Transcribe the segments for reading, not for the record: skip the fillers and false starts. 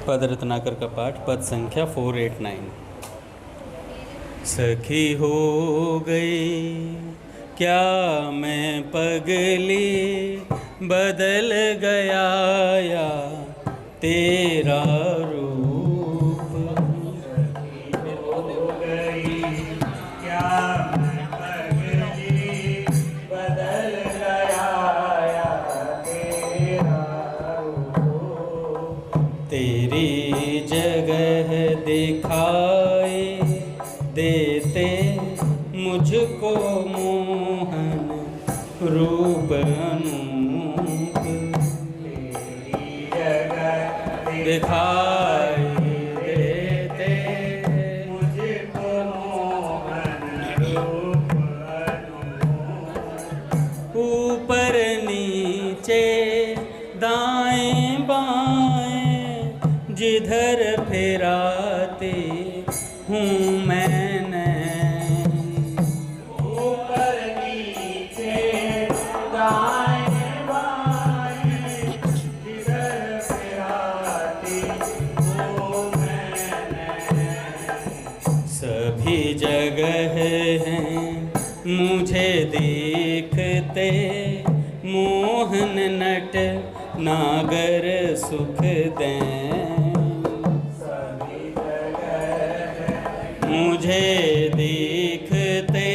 पद रत्नाकर का पाठ, पद संख्या 489। सखी हो गई क्या मैं पगली, बदल गया या तेरा रूप। सखी हो गई क्या मैं पगली, बदल गया या तेरा रूप। तेरी जगह दिखाई देते मुझको मोहन रूप अनूप। तेरी जगह दिखाई देते मुझको मोहन रूप अनूप। ऊपर नीचे दाएं बाएं जिधर फिराती हूँ मैंने। ऊपर नीचे दाएं बाएं जिधर फिराती हूँ मैंने। सभी जगह हैं मुझे देखते मोहन नट नागर सुख दें। मुझे देखते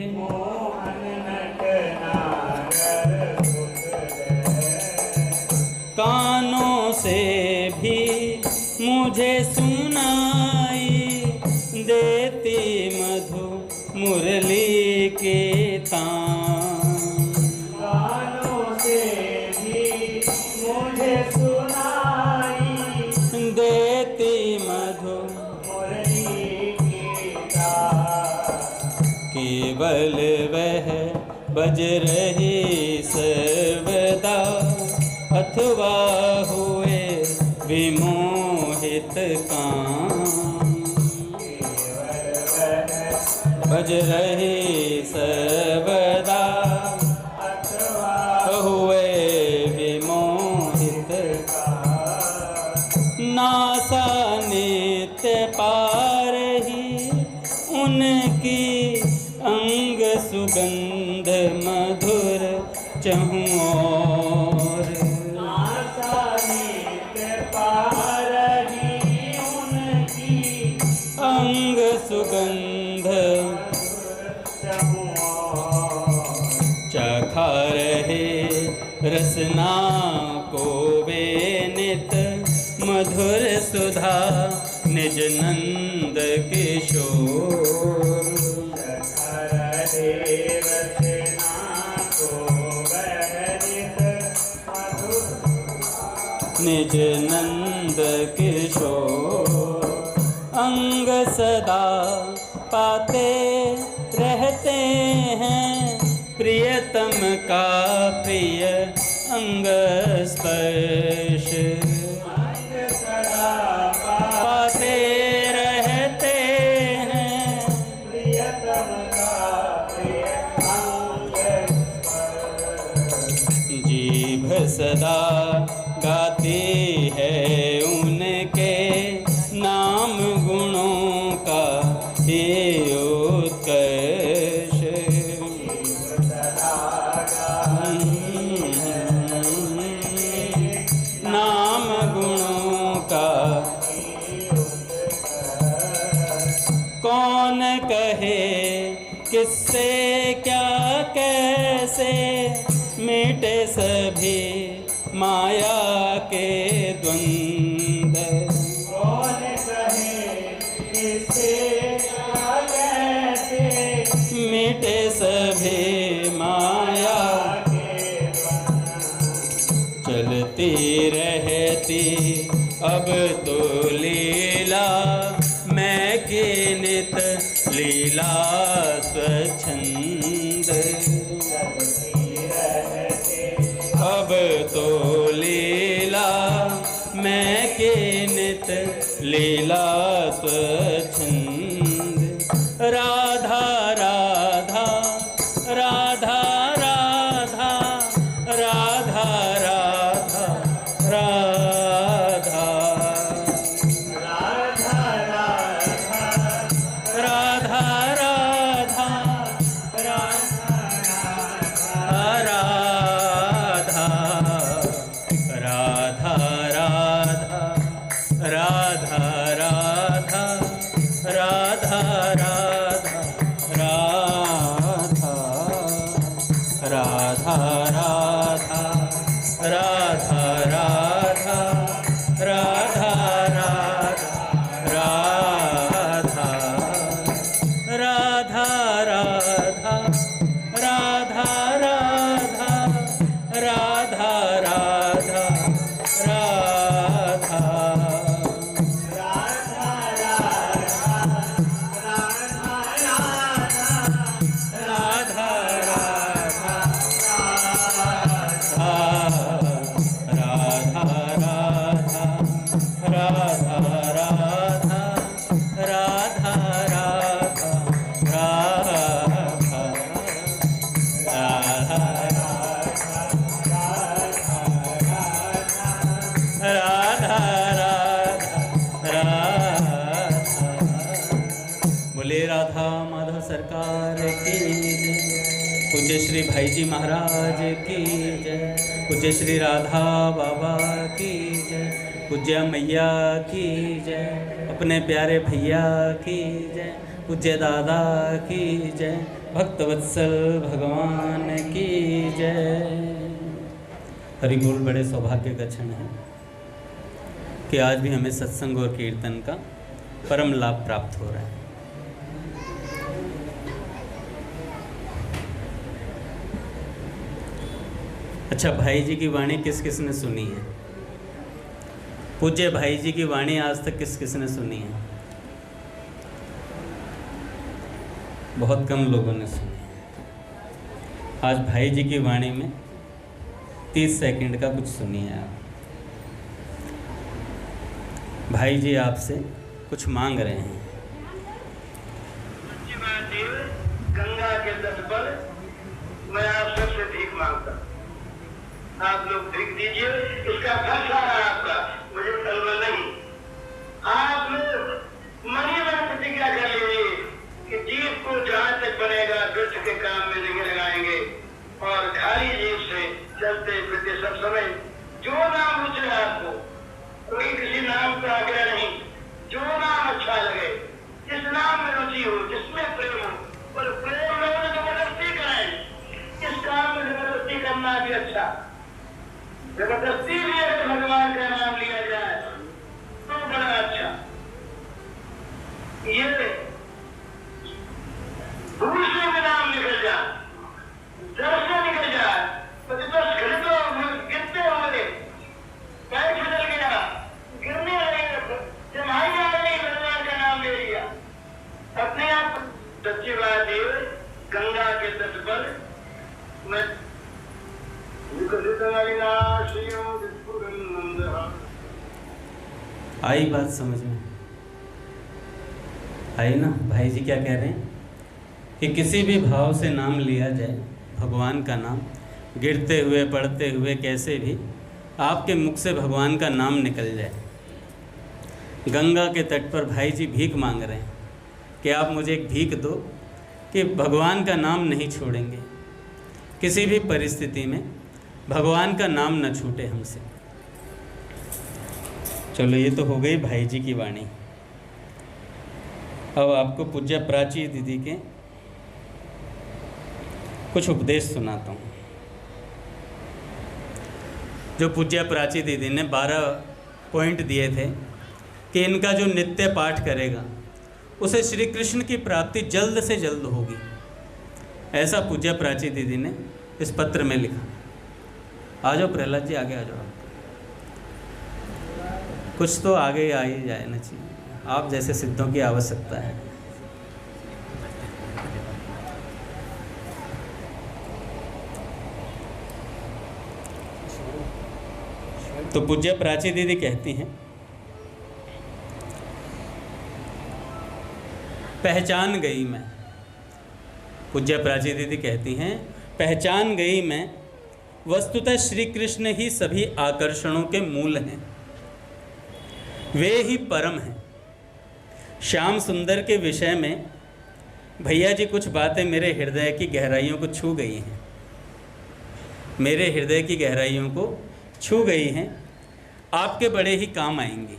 मोहन नट नागर सुख दें। कानों से भी मुझे सुनाई देती मधु मुरली के तान। कानों से भी मुझे सुनाई देती मधु केवल वह बज रही सर्वदा, अथवा हुए विमोहित कान। केवल वह बज रही सर्वदा, अथवा हुए विमोहित कान। नासा नित्य पार ही उनकी अंग सुगंध मधुर चहूँ और। नासा नित्य पार ही उनकी अंग सुगंध चहूँ और। चखा रहे रसना को वे नित मधुर सुधा निज नंद किशोर। निज नंद किशोर। अंग सदा पाते रहते हैं प्रियतम का प्रिय अंग स्पर्श। अंग सदा पाते रहते हैं प्रियतम का प्रिय अंग स्पर्श। जीभ सदा गाती है उनके नाम गुणों का हे उत्कर्ष। नाम गुणों का कौन कहे किससे क्या कैसे, मिटे सभी माया के द्वंद। कौन कहे किससे क्या कैसे, मिटे सभी माया के द्वंद। चलती रहती अब तो लीला मैं की नित लीला स्वच्छंद। अब तो लीला मैं के नित लीला स्वच्छंद। राधा राधा राधा राधा राधा राधा राधा की जय। पूज्य श्री भाई जी महाराज की जय। पूज्य श्री राधा बाबा की जय। पूज्य मैया की जय। अपने प्यारे भैया की जय। पूज्य दादा की जय। भक्तवत्सल भगवान की जय। हरि बोल। बड़े सौभाग्य का क्षण है कि आज भी हमें सत्संग और कीर्तन का परम लाभ प्राप्त हो रहा है। अच्छा, भाई जी की वाणी किस किस ने सुनी है? पूज्य भाई जी की वाणी आज तक किस किस ने सुनी है? बहुत कम लोगों ने सुनी है। आज भाई जी की वाणी में 30 सेकंड का कुछ सुनिए आप। भाई जी आपसे कुछ मांग रहे हैं। गंगा के तट पर मैं आप सबसे भीख मांगता, आप लोग भीख दीजिए। इसका फैसला है आपका, मुझे तलवा नहीं। आप लोग मनी में प्रतिज्ञा कर लीजिए कि जीव को जहाँ तक बनेगा वृक्ष के काम में नहीं लगाएंगे और खाली जीव से चलते फिरते सब समय जो नाम रुचे आपको, कोई किसी नाम का आग्रह नहीं, जो नाम अच्छा लगे, जिस नाम में रुचि हो, जिसमें प्रेम हो, और प्रेम में जबरदस्ती करें। इस काम में जबरदस्ती करना भी अच्छा, जबरदस्ती भी अगर भगवान का नाम लिया जाए तो बड़ा अच्छा। ये दूर से भी नाम निकल जाए, जड़ से निकल जाए, तो बस घृतो गिरते हुए पैर फिसल गया, गिरने लगे, जमाई आ गई, भगवान का नाम ले लिया अपने आप। सच्ची बात है, गंगा के तट पर मैं आई बात समझ में आई ना? भाई जी क्या कह रहे हैं कि किसी भी भाव से नाम लिया जाए, भगवान का नाम, गिरते हुए पड़ते हुए कैसे भी आपके मुख से भगवान का नाम निकल जाए। गंगा के तट पर भाई जी भीख मांग रहे हैं कि आप मुझे एक भीख दो कि भगवान का नाम नहीं छोड़ेंगे, किसी भी परिस्थिति में भगवान का नाम न छूटे हमसे। चलो, ये तो हो गई भाई जी की वाणी। अब आपको पूज्य प्राची दीदी के कुछ उपदेश सुनाता हूँ। जो पूज्य प्राची दीदी ने 12 पॉइंट दिए थे कि इनका जो नित्य पाठ करेगा उसे श्री कृष्ण की प्राप्ति जल्द से जल्द होगी, ऐसा पूज्य प्राची दीदी ने इस पत्र में लिखा। आ जाओ प्रहलाद जी, आगे आ जाओ। कुछ तो आगे आ ही जाए ना चाहिए, आप जैसे सिद्धों की आवश्यकता है। तो पूज्य प्राची दीदी कहती हैं, पहचान गई मैं। पूज्य प्राची दीदी कहती हैं, पहचान गई मैं, वस्तुतः श्री कृष्ण ही सभी आकर्षणों के मूल हैं, वे ही परम हैं। श्याम सुंदर के विषय में भैया जी कुछ बातें मेरे हृदय की गहराइयों को छू गई हैं, मेरे हृदय की गहराइयों को छू गई हैं, आपके बड़े ही काम आएंगी।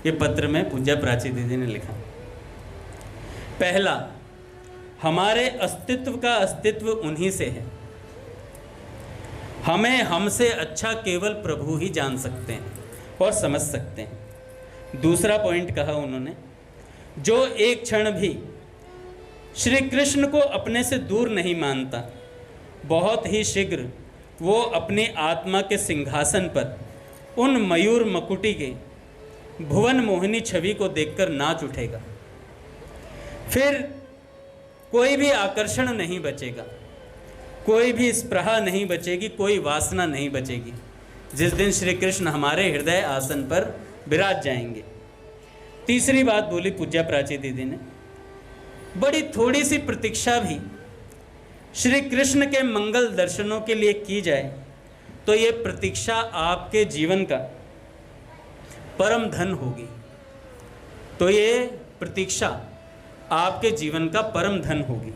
ये पत्र में पूज्य प्राची दीदी ने लिखा। पहला, हमारे अस्तित्व का अस्तित्व उन्हीं से है, हमें हमसे अच्छा केवल प्रभु ही जान सकते हैं और समझ सकते हैं। दूसरा पॉइंट कहा उन्होंने, जो एक क्षण भी श्री कृष्ण को अपने से दूर नहीं मानता, बहुत ही शीघ्र वो अपनी आत्मा के सिंहासन पर उन मयूर मकुटी के भुवन मोहिनी छवि को देखकर नाच उठेगा। फिर कोई भी आकर्षण नहीं बचेगा, कोई भी स्पृहा नहीं बचेगी, कोई वासना नहीं बचेगी, जिस दिन श्री कृष्ण हमारे हृदय आसन पर विराज जाएंगे। तीसरी बात बोली पूज्य प्राची दीदी ने, बड़ी थोड़ी सी प्रतीक्षा भी श्री कृष्ण के मंगल दर्शनों के लिए की जाए तो ये प्रतीक्षा आपके जीवन का परम धन होगी। तो ये प्रतीक्षा आपके जीवन का परम धन होगी।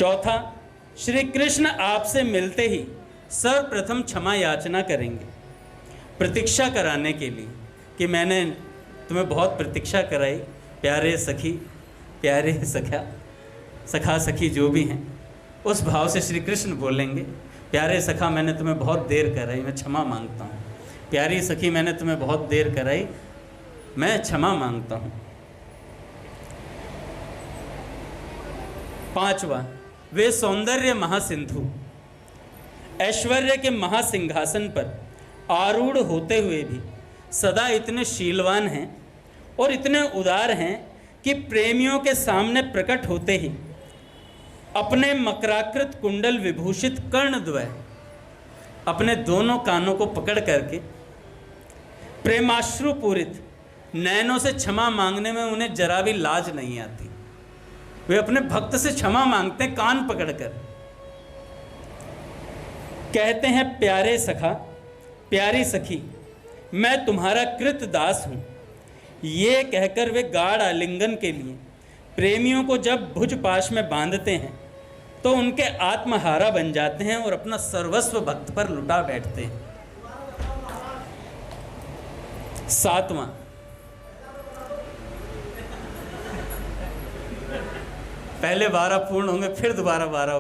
चौथा, श्री कृष्ण आपसे मिलते ही सर्वप्रथम क्षमा याचना करेंगे, प्रतीक्षा कराने के लिए कि मैंने तुम्हें बहुत प्रतीक्षा कराई, प्यारे सखी, प्यारे सखा सखी जो भी हैं, उस भाव से श्री कृष्ण बोलेंगे, प्यारे सखा मैंने तुम्हें बहुत देर कराई, मैं क्षमा मांगता हूँ। प्यारी सखी मैंने तुम्हें बहुत देर कराई, मैं क्षमा मांगता हूँ। पांचवा, वे सौंदर्य महासिंधु, ऐश्वर्य के महासिंहासन पर आरूढ़ होते हुए भी सदा इतने शीलवान हैं और इतने उदार हैं कि प्रेमियों के सामने प्रकट होते ही अपने मकराकृत कुंडल विभूषित कर्णद्वय अपने दोनों कानों को पकड़ करके प्रेमाश्रु पूरित नैनों से क्षमा मांगने में उन्हें जरा भी लाज नहीं आती। वे अपने भक्त से क्षमा मांगते हैं कान पकड़कर। कहते हैं, प्यारे सखा, प्यारी सखी, मैं तुम्हारा कृत दास हूँ। ये कहकर वे गाढ़ आलिंगन के लिए प्रेमियों को जब भुज पाश में बांधते हैं तो उनके आत्महारा बन जाते हैं और अपना सर्वस्व भक्त पर लुटा बैठते हैं। सातवां, पहले 12 पूर्ण होंगे फिर दोबारा 12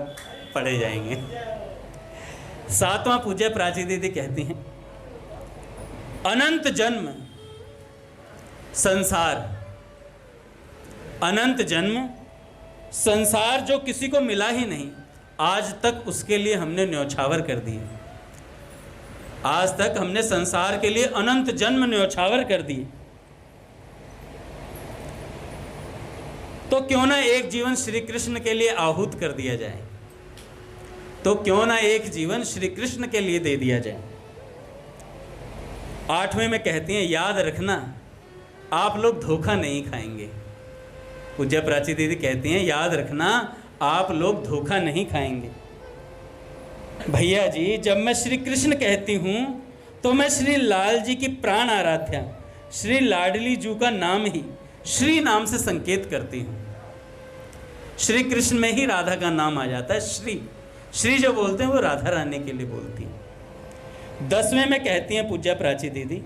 पढ़े जाएंगे। सातवां पूज्य प्राची दीदी कहती हैं, अनंत जन्म संसार, अनंत जन्म संसार जो किसी को मिला ही नहीं, आज तक उसके लिए हमने न्यौछावर कर दिए। आज तक हमने संसार के लिए अनंत जन्म न्यौछावर कर दिए। तो क्यों ना एक जीवन श्री कृष्ण के लिए आहूत कर दिया जाए, तो क्यों ना एक जीवन श्री कृष्ण के लिए दे दिया जाए। 8वें में कहती हैं, याद रखना आप लोग धोखा नहीं खाएंगे। पूज्य प्राची दीदी कहती हैं, याद रखना आप लोग धोखा नहीं खाएंगे। भैया जी, जब मैं श्री कृष्ण कहती हूँ तो मैं श्री लाल जी की प्राण आराध्या श्री लाडली जू का नाम ही श्री नाम से संकेत करती हूँ। श्री कृष्ण में ही राधा का नाम आ जाता है। श्री जो बोलते हैं वो राधा रानी के लिए बोलती हैं। 10वें में कहती हैं पूज्य प्राची दीदी,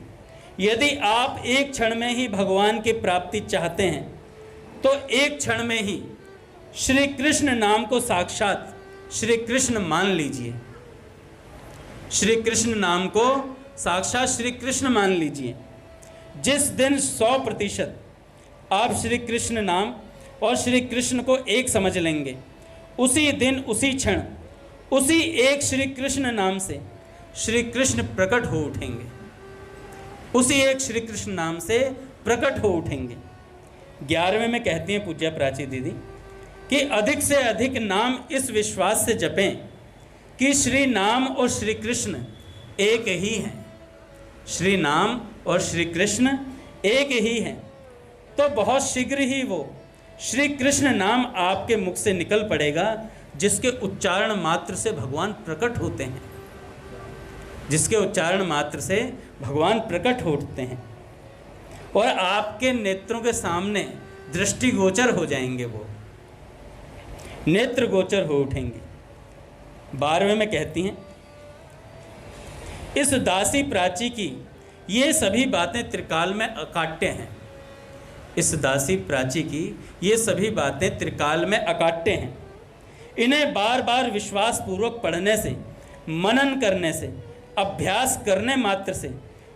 यदि आप एक क्षण में ही भगवान की प्राप्ति चाहते हैं तो एक क्षण में ही श्री कृष्ण नाम को साक्षात श्री कृष्ण मान लीजिए। श्री कृष्ण नाम को साक्षात श्री कृष्ण मान लीजिए। जिस दिन 100% आप श्री कृष्ण नाम और श्री कृष्ण को एक समझ लेंगे, उसी दिन उसी क्षण उसी एक श्री कृष्ण नाम से श्री कृष्ण प्रकट हो उठेंगे। उसी एक श्री कृष्ण नाम से प्रकट हो उठेंगे। 11वें में कहती हैं पूज्य प्राची दीदी कि अधिक से अधिक नाम इस विश्वास से जपें कि श्री नाम और श्री कृष्ण एक ही हैं। श्री नाम और श्री कृष्ण एक ही हैं। तो बहुत शीघ्र ही वो श्री कृष्ण नाम आपके मुख से निकल पड़ेगा, जिसके उच्चारण मात्र से भगवान प्रकट होते हैं। जिसके उच्चारण मात्र से भगवान प्रकट होते हैं और आपके नेत्रों के सामने दृष्टिगोचर हो जाएंगे, वो नेत्र गोचर हो उठेंगे। 12वें में कहती हैं, इस दासी प्राची की ये सभी बातें त्रिकाल में अकाट्य हैं। इस दासी प्राची की ये सभी बातें त्रिकाल में अकाट्य हैं। इन्हें बार बार विश्वास पूर्वक पढ़ने से, मनन करने से, अभ्यास करने मात्र से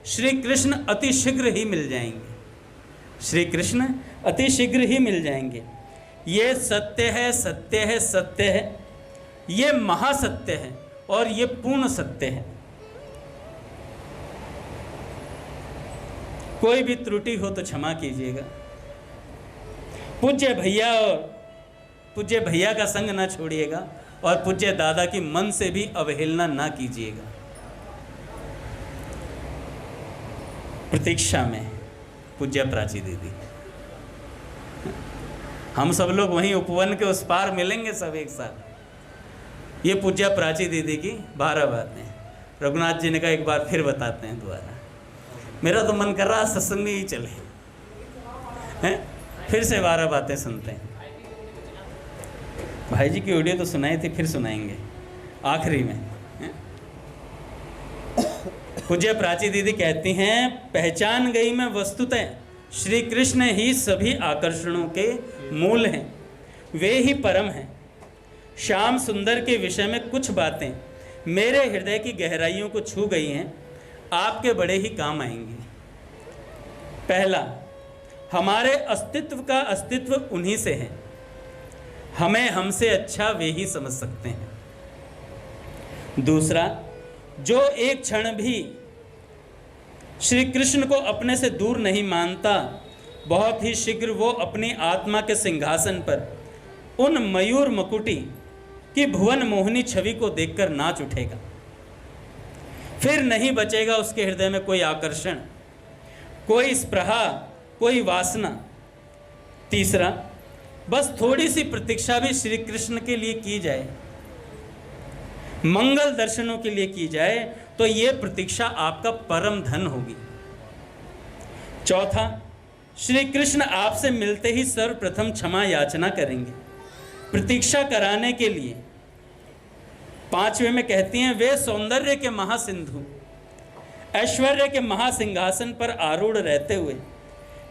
श्री कृष्ण अति शीघ्र ही मिल जाएंगे। श्री कृष्ण अति शीघ्र ही मिल जाएंगे। ये सत्य है, सत्य है, सत्य है। ये महासत्य है और ये पूर्ण सत्य है। कोई भी त्रुटि हो तो क्षमा कीजिएगा। पूज्य भैया का संग ना छोड़िएगा और पूज्य दादा की मन से भी अवहेलना ना कीजिएगा। प्रतीक्षा में पूज्य प्राची दीदी, हम सब लोग वहीं उपवन के उस पार मिलेंगे सब एक साथ। ये पूज्य प्राची दीदी की 12 बातें रघुनाथ जी ने कहा, एक बार फिर बताते हैं दोबारा। मेरा तो मन कर रहा सत्संग में ही चले हैं, फिर से 12 बातें सुनते हैं। भाई जी की ऑडियो तो सुनाई थी, फिर सुनाएंगे आखिरी में। पूज्य प्राची दीदी कहती हैं, पहचान गई मैं वस्तुतः श्री कृष्ण ही सभी आकर्षणों के मूल हैं, वे ही परम हैं। श्याम सुंदर के विषय में कुछ बातें मेरे हृदय की गहराइयों को छू गई हैं, आपके बड़े ही काम आएंगी। पहला, हमारे अस्तित्व का अस्तित्व उन्हीं से है, हमें हमसे अच्छा वे ही समझ सकते हैं। दूसरा, जो एक क्षण भी श्री कृष्ण को अपने से दूर नहीं मानता, बहुत ही शीघ्र वो अपनी आत्मा के सिंहासन पर उन मयूर मकुटी की भुवन मोहिनी छवि को देखकर नाच उठेगा। फिर नहीं बचेगा उसके हृदय में कोई आकर्षण, कोई स्पृहा, कोई वासना। तीसरा, बस थोड़ी सी प्रतीक्षा भी श्री कृष्ण के लिए की जाए, मंगल दर्शनों के लिए की जाए, तो ये प्रतीक्षा आपका परम धन होगी। चौथा, श्री कृष्ण आपसे मिलते ही सर्वप्रथम क्षमा याचना करेंगे, प्रतीक्षा कराने के लिए। पांचवें में कहती हैं, वे सौंदर्य के महासिंधु, ऐश्वर्य के महासिंहासन पर आरूढ़ रहते हुए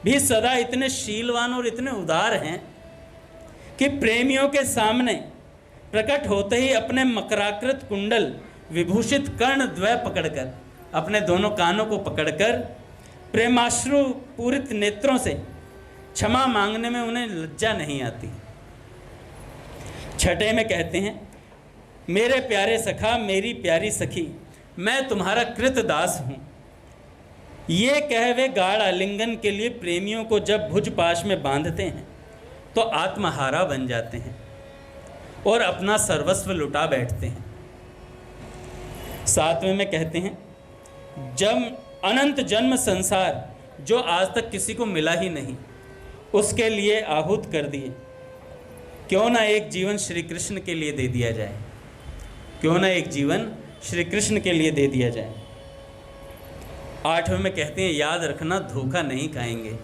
भी सदा इतने शीलवान और इतने उदार हैं कि प्रेमियों के सामने प्रकट होते ही अपने मकराकृत कुंडल विभूषित कर्ण द्वय पकड़कर, अपने दोनों कानों को पकड़कर प्रेमाश्रु पूरित नेत्रों से क्षमा मांगने में उन्हें लज्जा नहीं आती। छठे में कहते हैं, मेरे प्यारे सखा, मेरी प्यारी सखी, मैं तुम्हारा कृत दास हूँ। ये कह वे गाढ़ आलिंगन के लिए प्रेमियों को जब भुज पाश में बांधते हैं तो आत्महारा बन जाते हैं और अपना सर्वस्व लुटा बैठते हैं। सातवें में कहते हैं, जब अनंत जन्म संसार जो आज तक किसी को मिला ही नहीं, उसके लिए आहूत कर दिए, क्यों ना एक जीवन श्री कृष्ण के लिए दे दिया जाए, क्यों ना एक जीवन श्री कृष्ण के लिए दे दिया जाए। आठवें में कहते हैं, याद रखना धोखा नहीं खाएंगे।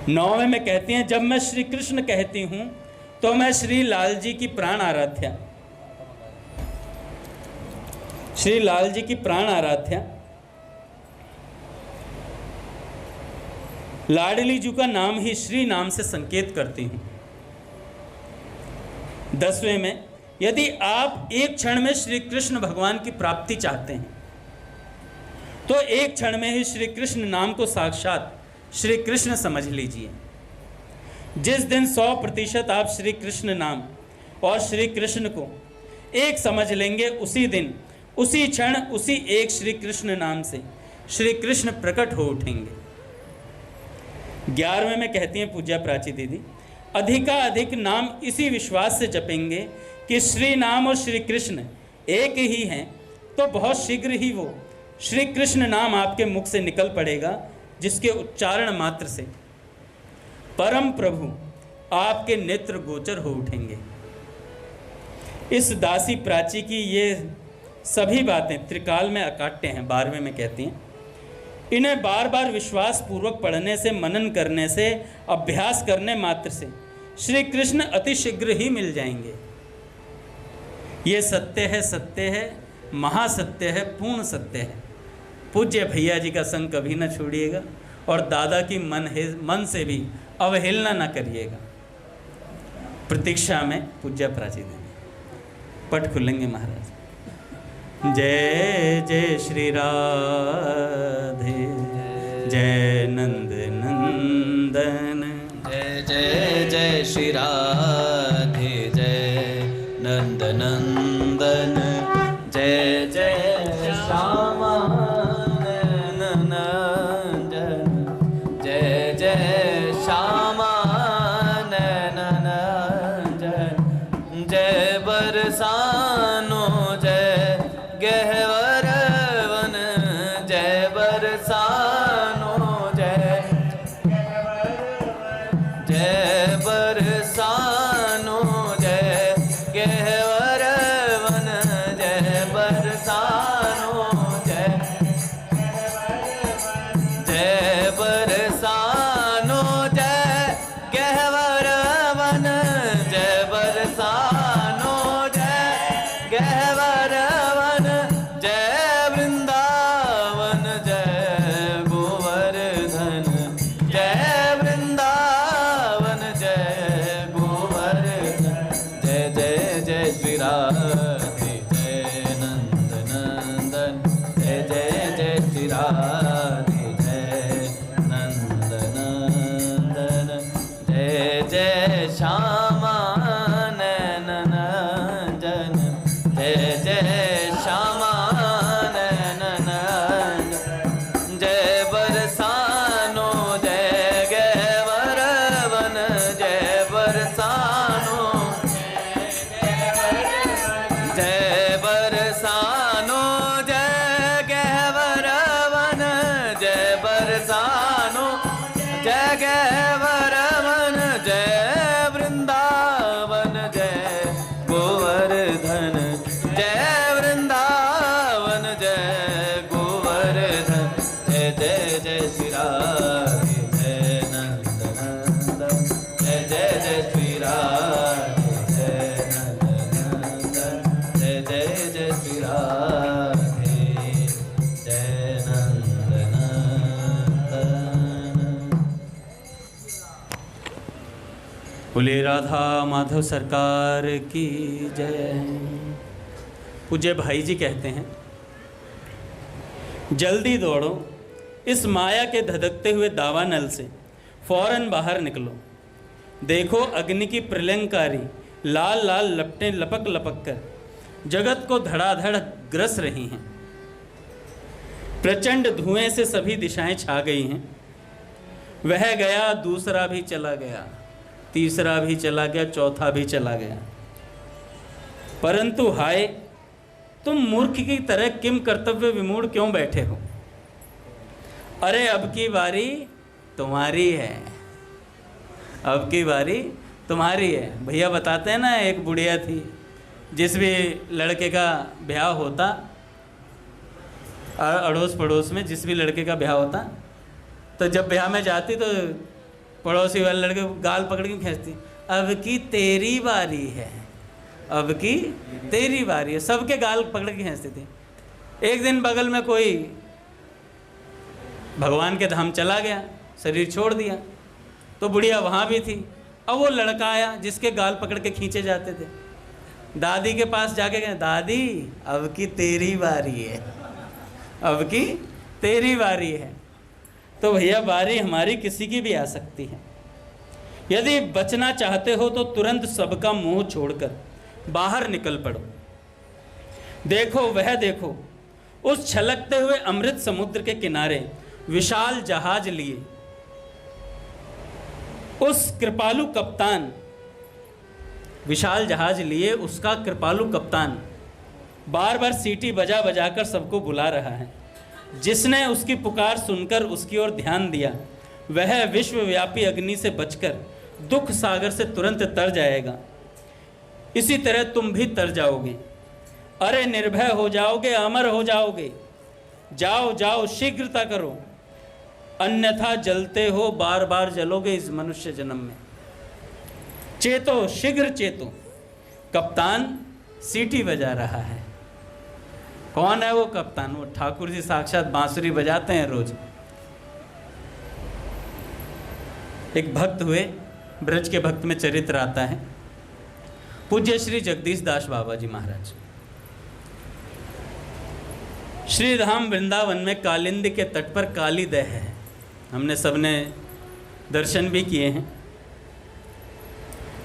नौवें में कहते हैं, जब मैं श्री कृष्ण कहती हूं तो मैं श्री लाल जी की प्राण आराध्या, श्री लाल जी की प्राण आराध्या लाडली जी का नाम ही श्री नाम से संकेत करती हूं। 10वें में, यदि आप एक क्षण में श्री कृष्ण भगवान की प्राप्ति चाहते हैं तो एक क्षण में ही श्री कृष्ण नाम को साक्षात श्री कृष्ण समझ लीजिए। जिस दिन 100% आप श्री कृष्ण नाम और श्री कृष्ण को एक समझ लेंगे, उसी दिन, उसी क्षण, उसी एक श्री कृष्ण नाम से श्री कृष्ण प्रकट हो उठेंगे। 11वें में कहती हैं पूज्या प्राची दीदी, अधिकाधिक नाम इसी विश्वास से जपेंगे कि श्री नाम और श्री कृष्ण एक ही हैं, तो बहुत शीघ्र ही वो श्री कृष्ण नाम आपके मुख से निकल पड़ेगा, जिसके उच्चारण मात्र से परम प्रभु आपके नेत्र गोचर हो उठेंगे। इस दासी प्राची की ये सभी बातें त्रिकाल में अकाट्य हैं। 12वें में कहती हैं, इन्हें बार बार विश्वास पूर्वक पढ़ने से, मनन करने से, अभ्यास करने मात्र से श्री कृष्ण अति शीघ्र ही मिल जाएंगे। ये सत्य है, सत्य है, महासत्य है, पूर्ण सत्य है। पूज्य भैया जी का संग कभी न छोड़िएगा और दादा की मन से भी अवहेलना न करिएगा। प्रतीक्षा में पूज्य प्राची देवी पट खुलेंगे महाराज। जय जय श्री राधे, जय नंद नंदन, जय जय जय श्री राधे, जय नंद नंदन, जय जय श्यामा नंदन, जय जय श्यामा नंदन, जय बरसानो, जय गहवर वन, जय राधे जय नंदन नंदन जय जय श्यामा नयन जन जय जय श्यामा नयन जय बरसानो जय गैवर वन जय बरसानो जय बरसानो जय गैवर वन जय बरसानो जय गैवर वन जय वृंदावन जय गोवर्धन जय वृंदावन जय गोवर्धन जय जय जय श्री राधे जय नंद नंदन जय जय जय श्री राधे जय नंद नंदन जय जय जय श्री राधे जय नंद नंदन। बोले राधा माधव सरकार की जय। पूज्य भाई जी कहते हैं, जल्दी दौड़ो, इस माया के धधकते हुए दावानल से फौरन बाहर निकलो। देखो अग्नि की प्रलयंकारी लाल लाल लपटें लपक लपक कर जगत को धड़ाधड़ ग्रस रही हैं। प्रचंड धुएं से सभी दिशाएं छा गई हैं। वह गया, दूसरा भी चला गया, तीसरा भी चला गया, चौथा भी चला गया। परंतु हाय, तुम मूर्ख की तरह किम कर्तव्य विमूढ़ क्यों बैठे हो? अरे अब की बारी तुम्हारी है, अब की बारी तुम्हारी है। भैया बताते हैं ना, एक बुढ़िया थी, जिस भी लड़के का ब्याह होता, अड़ोस पड़ोस में जिस भी लड़के का ब्याह होता, तो जब ब्याह में जाती तो पड़ोसी वाले लड़के को गाल पकड़ के खींचती, अब की तेरी बारी है, अब की तेरी बारी है। सबके गाल पकड़ के खींचती थी। एक दिन बगल में कोई भगवान के धाम चला गया, शरीर छोड़ दिया, तो बुढ़िया वहाँ भी थी। अब वो लड़का आया जिसके गाल पकड़ के खींचे जाते थे, दादी के पास जाके गए, दादी अब की तेरी बारी है, अब की तेरी बारी है। तो भैया बारी हमारी किसी की भी आ सकती है। यदि बचना चाहते हो तो तुरंत सबका मोह छोड़कर बाहर निकल पड़ो। देखो वह देखो, उस छलकते हुए अमृत समुद्र के किनारे विशाल जहाज लिए उस कृपालु कप्तान, विशाल जहाज लिए उसका कृपालु कप्तान बार बार सीटी बजा बजा कर सबको बुला रहा है। जिसने उसकी पुकार सुनकर उसकी ओर ध्यान दिया, वह विश्वव्यापी अग्नि से बचकर दुख सागर से तुरंत तर जाएगा। इसी तरह तुम भी तर जाओगे। अरे निर्भय हो जाओगे, अमर हो जाओगे। जाओ जाओ, शीघ्रता करो, अन्यथा जलते हो, बार बार जलोगे इस मनुष्य जन्म में। चेतो, शीघ्र चेतो। कप्तान सीटी बजा रहा है। कौन है वो कप्तान? वो ठाकुर जी साक्षात बांसुरी बजाते हैं रोज। एक भक्त हुए, ब्रज के भक्त में चरित्र आता है, पूज्य श्री जगदीश दास बाबा जी महाराज। श्री धाम वृंदावन में कालिंदी के तट पर काली दह है, हमने सबने दर्शन भी किए हैं।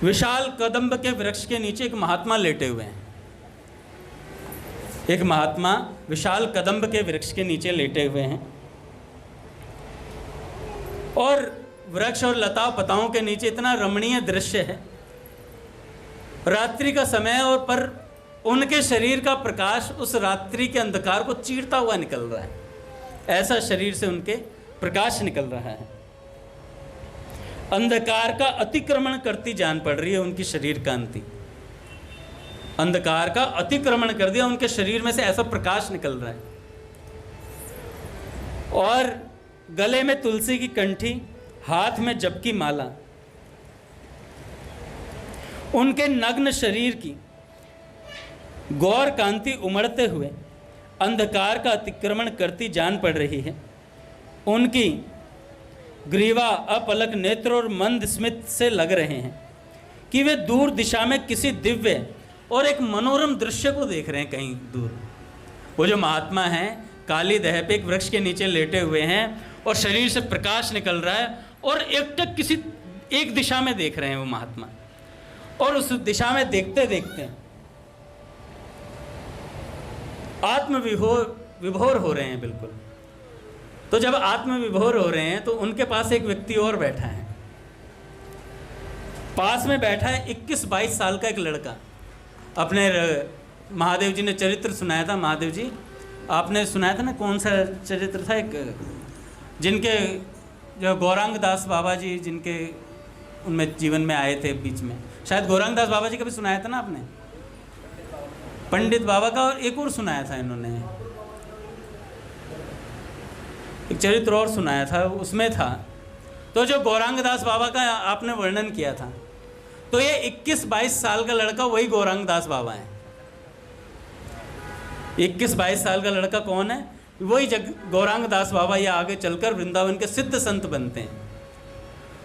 विशाल कदम्ब के वृक्ष के नीचे एक महात्मा लेटे हुए हैं। एक महात्मा विशाल कदम्ब के वृक्ष के नीचे लेटे हुए हैं और वृक्ष और लता पताओं के नीचे इतना रमणीय दृश्य है। रात्रि का समय और पर उनके शरीर का प्रकाश उस रात्रि के अंधकार को चीरता हुआ निकल रहा है। ऐसा शरीर से उनके प्रकाश निकल रहा है। अंधकार का अतिक्रमण करती जान पड़ रही है उनकी शरीर कांति। अंधकार का अतिक्रमण कर दिया, उनके शरीर में से ऐसा प्रकाश निकल रहा है। और गले में तुलसी की कंठी, हाथ में जप की माला। उनके नग्न शरीर की गौर कांति उमड़ते हुए अंधकार का अतिक्रमण करती जान पड़ रही है। उनकी ग्रीवा अपलक नेत्र और मंद स्मित से लग रहे हैं कि वे दूर दिशा में किसी दिव्य और एक मनोरम दृश्य को देख रहे हैं कहीं दूर। वो जो महात्मा हैं काली दह पे एक वृक्ष के नीचे लेटे हुए हैं और शरीर से प्रकाश निकल रहा है और एकटक किसी एक दिशा में देख रहे हैं वो महात्मा, और उस दिशा में देखते देखते आत्मविभोर हो रहे हैं बिल्कुल। तो जब आत्मविभोर हो रहे हैं तो उनके पास एक व्यक्ति और बैठा है, पास में बैठा है 21-22 साल का एक लड़का। अपने महादेव जी ने चरित्र सुनाया था, महादेव जी आपने सुनाया था ना, कौन सा चरित्र था, एक जिनके जो गौरांग दास बाबा जी जिनके उनमें जीवन में आए थे बीच में, शायद गौरांग दास बाबा जी का भी सुनाया था ना आपने, पंडित बाबा का, और एक और सुनाया था इन्होंने, एक चरित्र और सुनाया था, उसमें था। तो जो गौरांग दास बाबा का आपने वर्णन किया था, तो ये 21-22 साल का लड़का वही गौरांग दास बाबा है। 21-22 साल का लड़का कौन है? वही गौरांग दास बाबा। ये आगे चलकर वृंदावन के सिद्ध संत बनते हैं।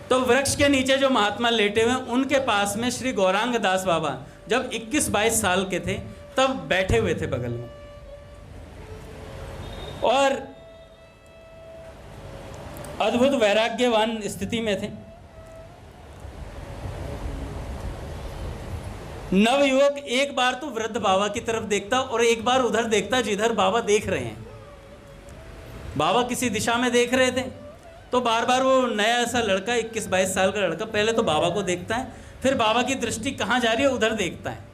तो वृक्ष के नीचे जो महात्मा लेटे हुए उनके पास में श्री गौरांग दास बाबा जब 21-22 साल के थे तब बैठे हुए थे बगल में, और अद्भुत वैराग्यवान स्थिति में थे। नवयुवक एक बार तो वृद्ध बाबा की तरफ देखता और एक बार उधर देखता जिधर बाबा देख रहे हैं। बाबा किसी दिशा में देख रहे थे, तो बार बार वो नया ऐसा लड़का 21-22 साल का लड़का पहले तो बाबा को देखता है, फिर बाबा की दृष्टि कहाँ जा रही है उधर देखता है।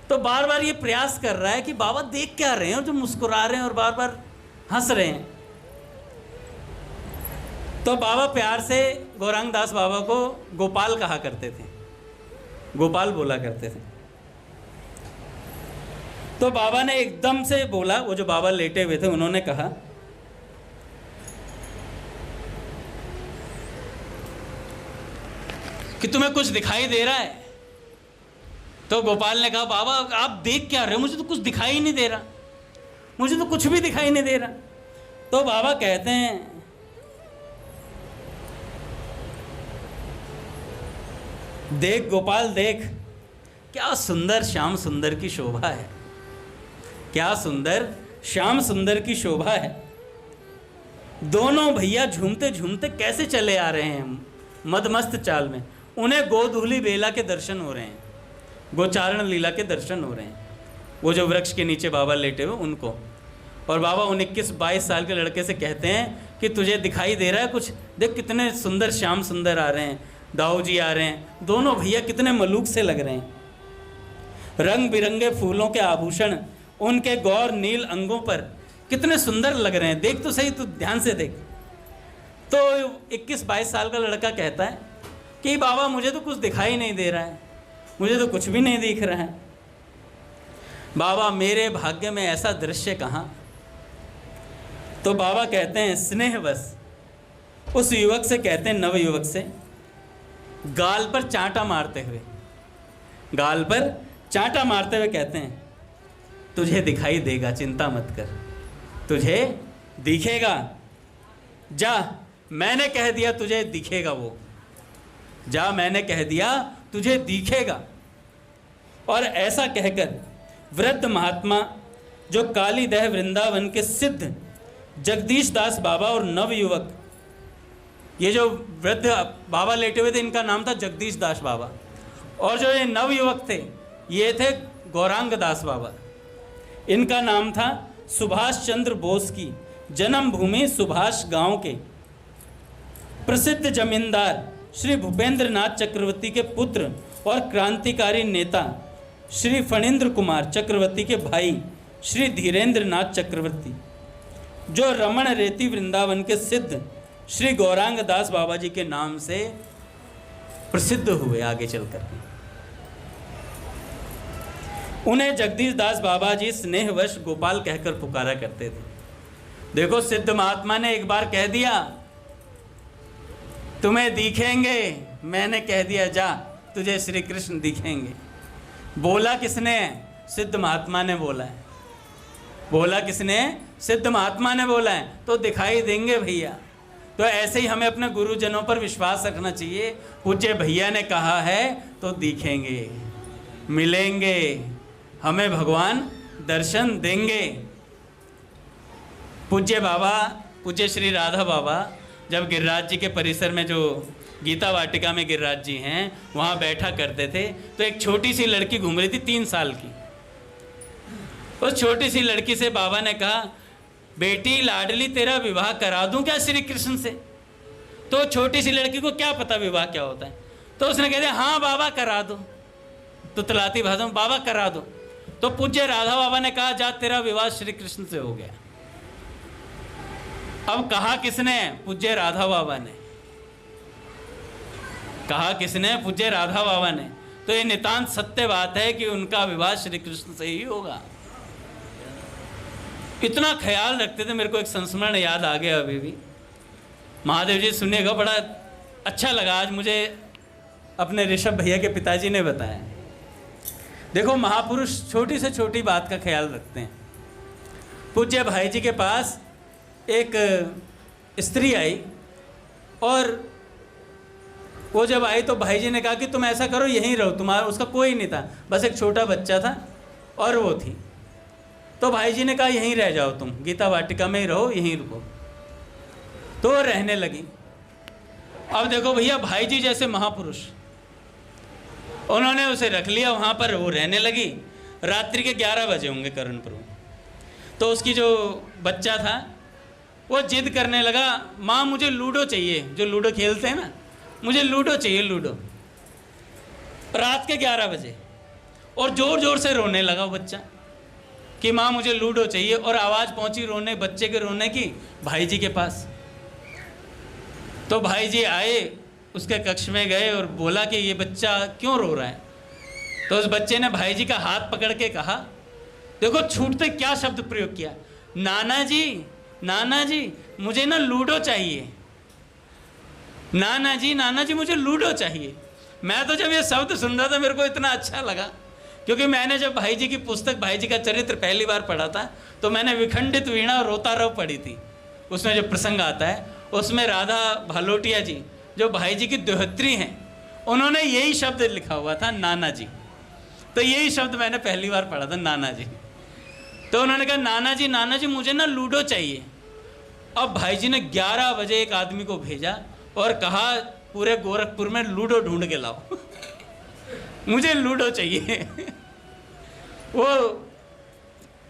तो बार बार ये प्रयास कर रहा है कि बाबा देख क्या रहे हैं, और जो मुस्कुरा रहे हैं और बार बार हंस रहे हैं। तो बाबा प्यार से गौरांग दास बाबा को गोपाल कहा करते थे, गोपाल बोला करते थे। तो बाबा ने एकदम से बोला, वो जो बाबा लेटे हुए थे उन्होंने कहा कि तुम्हें कुछ दिखाई दे रहा है? तो गोपाल ने कहा बाबा आप देख क्या रहे हो, मुझे तो कुछ दिखाई ही नहीं दे रहा, मुझे तो कुछ भी दिखाई नहीं दे रहा। तो बाबा कहते हैं देख गोपाल देख, क्या सुंदर श्याम सुंदर की शोभा है, क्या सुंदर श्याम सुंदर की शोभा है। दोनों भैया झूमते झूमते कैसे चले आ रहे हैं मदमस्त चाल में। उन्हें गोधूली बेला के दर्शन हो रहे हैं, गोचारण लीला के दर्शन हो रहे हैं, वो जो वृक्ष के नीचे बाबा लेटे हुए उनको। और बाबा उन 21-22 साल के लड़के से कहते हैं कि तुझे दिखाई दे रहा है कुछ? देख कितने सुंदर श्याम सुंदर आ रहे हैं, दाऊ जी आ रहे हैं, दोनों भैया कितने मलूक से लग रहे हैं। रंग बिरंगे फूलों के आभूषण उनके गौर नील अंगों पर कितने सुंदर लग रहे हैं, देख तो सही, तू ध्यान से देख। तो 21-22 साल का लड़का कहता है कि बाबा मुझे तो कुछ दिखाई नहीं दे रहा है, मुझे तो कुछ भी नहीं दिख रहा है। बाबा मेरे भाग्य में ऐसा दृश्य कहाँ? तो बाबा कहते हैं स्नेहवश उस युवक से कहते हैं, नव युवक से, गाल पर चांटा मारते हुए, गाल पर चांटा मारते हुए कहते हैं तुझे दिखाई देगा, चिंता मत कर, तुझे दिखेगा, जा मैंने कह दिया तुझे दिखेगा, वो जा मैंने कह दिया तुझे दिखेगा। और ऐसा कहकर वृद्ध महात्मा जो काली दह वृंदावन के सिद्ध जगदीश दास बाबा और नवयुवक, ये जो वृद्ध बाबा लेटे हुए थे इनका नाम था जगदीश दास बाबा, और जो ये नवयुवक थे ये थे गौरांग दास बाबा। इनका नाम था सुभाष चंद्र बोस की जन्मभूमि सुभाष गांव के प्रसिद्ध जमींदार श्री भूपेंद्र नाथ चक्रवर्ती के पुत्र और क्रांतिकारी नेता श्री फणींद्र कुमार चक्रवर्ती के भाई श्री धीरेन्द्र नाथ चक्रवर्ती, जो रमण रेती वृंदावन के सिद्ध श्री गौरांग दास बाबा जी के नाम से प्रसिद्ध हुए आगे चलकर। उन्हें जगदीश दास बाबा जी स्नेहवश गोपाल कहकर पुकारा करते थे। देखो सिद्ध महात्मा ने एक बार कह दिया तुम्हें दिखेंगे, मैंने कह दिया जा तुझे श्री कृष्ण दिखेंगे। बोला किसने? सिद्ध महात्मा ने बोला है। बोला किसने? सिद्ध महात्मा ने बोला है, तो दिखाई देंगे भैया। तो ऐसे ही हमें अपने गुरुजनों पर विश्वास रखना चाहिए। पूज्य भैया ने कहा है तो दिखेंगे, मिलेंगे, हमें भगवान दर्शन देंगे। पूज्य बाबा, पूज्य श्री राधा बाबा जब गिरिराज जी के परिसर में, जो गीता वाटिका में गिरिराज जी हैं, वहाँ बैठा करते थे, तो एक छोटी सी लड़की घूम रही थी 3 साल की। उस छोटी सी लड़की से बाबा ने कहा, बेटी लाडली तेरा विवाह करा दूं क्या श्री कृष्ण से? तो छोटी सी लड़की को क्या पता विवाह क्या होता है, तो उसने कह दिया हाँ बाबा करा दो। तो तलाती भाषा में बाबा करा दो। तो पूज्य राधा बाबा ने कहा, जा तेरा विवाह श्री कृष्ण से हो गया। अब कहा किसने? पूज्य राधा बाबा ने। कहा किसने? पूज्य राधा बाबा ने। तो ये नितांत सत्य बात है कि उनका विवाह श्री कृष्ण से ही होगा। इतना ख्याल रखते थे। मेरे को एक संस्मरण याद आ गया अभी भी, महादेव जी सुनिएगा, बड़ा अच्छा लगा आज मुझे अपने ऋषभ भैया के पिताजी ने बताया। देखो महापुरुष छोटी से छोटी बात का ख्याल रखते हैं। पूज्य भाई जी के पास एक स्त्री आई, और वो जब आई तो भाई जी ने कहा कि तुम ऐसा करो यहीं रहो, तुम्हारा उसका कोई नहीं था, बस एक छोटा बच्चा था और वो थी। तो भाई जी ने कहा यहीं रह जाओ, तुम गीता वाटिका में ही रहो, यहीं रुको। तो वो रहने लगी। अब देखो भैया, भाई जी जैसे महापुरुष, उन्होंने उसे रख लिया वहाँ पर, वो रहने लगी। रात्रि के 11 बजे होंगे कर्णपुर। तो उसकी जो बच्चा था वो जिद करने लगा, माँ मुझे लूडो चाहिए, जो लूडो खेलते हैं ना, मुझे लूडो चाहिए, लूडो। रात के 11 बजे, और ज़ोर ज़ोर से रोने लगा वो बच्चा कि माँ मुझे लूडो चाहिए। और आवाज़ पहुँची रोने, बच्चे के रोने की, भाई जी के पास। तो भाई जी आए, उसके कक्ष में गए और बोला कि ये बच्चा क्यों रो रहा है। तो उस बच्चे ने भाई जी का हाथ पकड़ के कहा, देखो छूटते क्या शब्द प्रयोग किया, नाना जी, नाना जी मुझे ना लूडो चाहिए, नाना जी मुझे लूडो चाहिए। मैं तो जब ये शब्द सुन रहा था मेरे को इतना अच्छा लगा, क्योंकि मैंने जब भाई जी की पुस्तक, भाई जी का चरित्र पहली बार पढ़ा था, तो मैंने विखंडित वीणा और रोता रव पढ़ी थी। उसमें जो प्रसंग आता है, उसमें राधा भालोटिया जी जो भाई जी की दोहत्री हैं, उन्होंने यही शब्द लिखा हुआ था, नाना जी। तो यही शब्द मैंने पहली बार पढ़ा था, नाना जी। तो उन्होंने कहा, नाना जी मुझे ना लूडो चाहिए। अब भाई जी ने 11 बजे एक आदमी को भेजा और कहा, पूरे गोरखपुर में लूडो ढूंढ के लाओ मुझे लूडो चाहिए। वो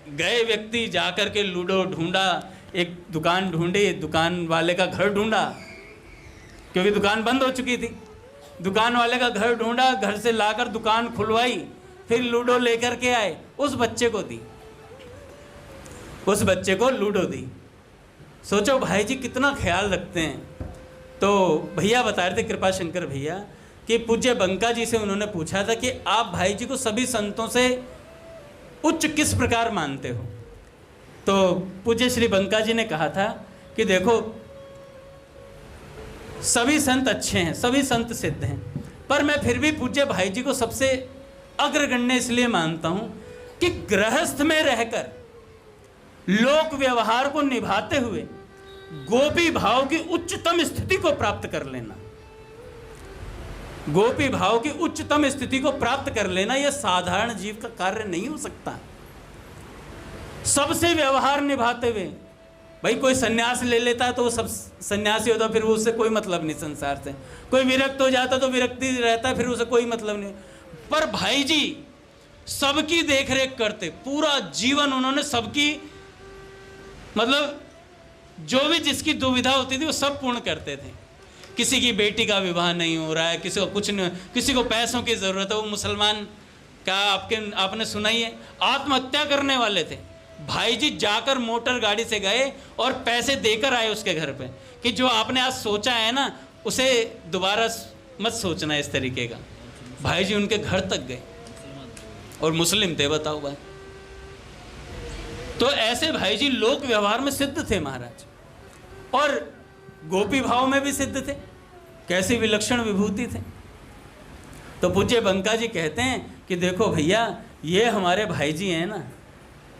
गए व्यक्ति जाकर के लूडो ढूंढा, एक दुकान ढूंढी, दुकान वाले का घर ढूंढा, क्योंकि दुकान बंद हो चुकी थी। दुकान वाले का घर ढूंढा, घर से लाकर दुकान खुलवाई, फिर लूडो लेकर के आए, उस बच्चे को दी, उस बच्चे को लूडो दी। सोचो भाई जी कितना ख्याल रखते हैं। तो भैया बता रहे थे, कृपा शंकर भैया, कि पूज्य बंका जी से उन्होंने पूछा था कि आप भाई जी को सभी संतों से उच्च किस प्रकार मानते हो। तो पूज्य श्री बंका जी ने कहा था कि देखो सभी संत अच्छे हैं, सभी संत सिद्ध हैं, पर मैं फिर भी पूज्य भाई जी को सबसे अग्रगण्य इसलिए मानता हूं कि गृहस्थ में रहकर लोक व्यवहार को निभाते हुए गोपी भाव की उच्चतम स्थिति को प्राप्त कर लेना, गोपी भाव की उच्चतम स्थिति को प्राप्त कर लेना, यह साधारण जीव का कार्य नहीं हो सकता। सबसे व्यवहार निभाते हुए, भाई कोई सन्यास ले लेता है तो वो सब सन्यासी होता, फिर उससे कोई मतलब नहीं संसार से। कोई विरक्त हो जाता तो विरक्ति रहता है, फिर उससे कोई मतलब नहीं। पर भाई जी सबकी देखरेख करते, पूरा जीवन उन्होंने सबकी, मतलब जो भी जिसकी दुविधा होती थी वो सब पूर्ण करते थे। किसी की बेटी का विवाह नहीं हो रहा है, किसी को कुछ नहीं, किसी को पैसों की ज़रूरत है, वो मुसलमान का आपने सुना ही है, आत्महत्या करने वाले थे। भाई जी जाकर मोटर गाड़ी से गए और पैसे देकर आए उसके घर पे कि जो आपने आज सोचा है ना, उसे दोबारा मत सोचना इस तरीके का। भाई जी उनके घर तक गए, और मुस्लिम थे, बताओ भाई। तो ऐसे भाई जी लोक व्यवहार में सिद्ध थे महाराज, और गोपी भाव में भी सिद्ध थे। कैसी विलक्षण विभूति थे। तो पूज्य बंका जी कहते हैं कि देखो भैया, ये हमारे भाई जी हैं ना,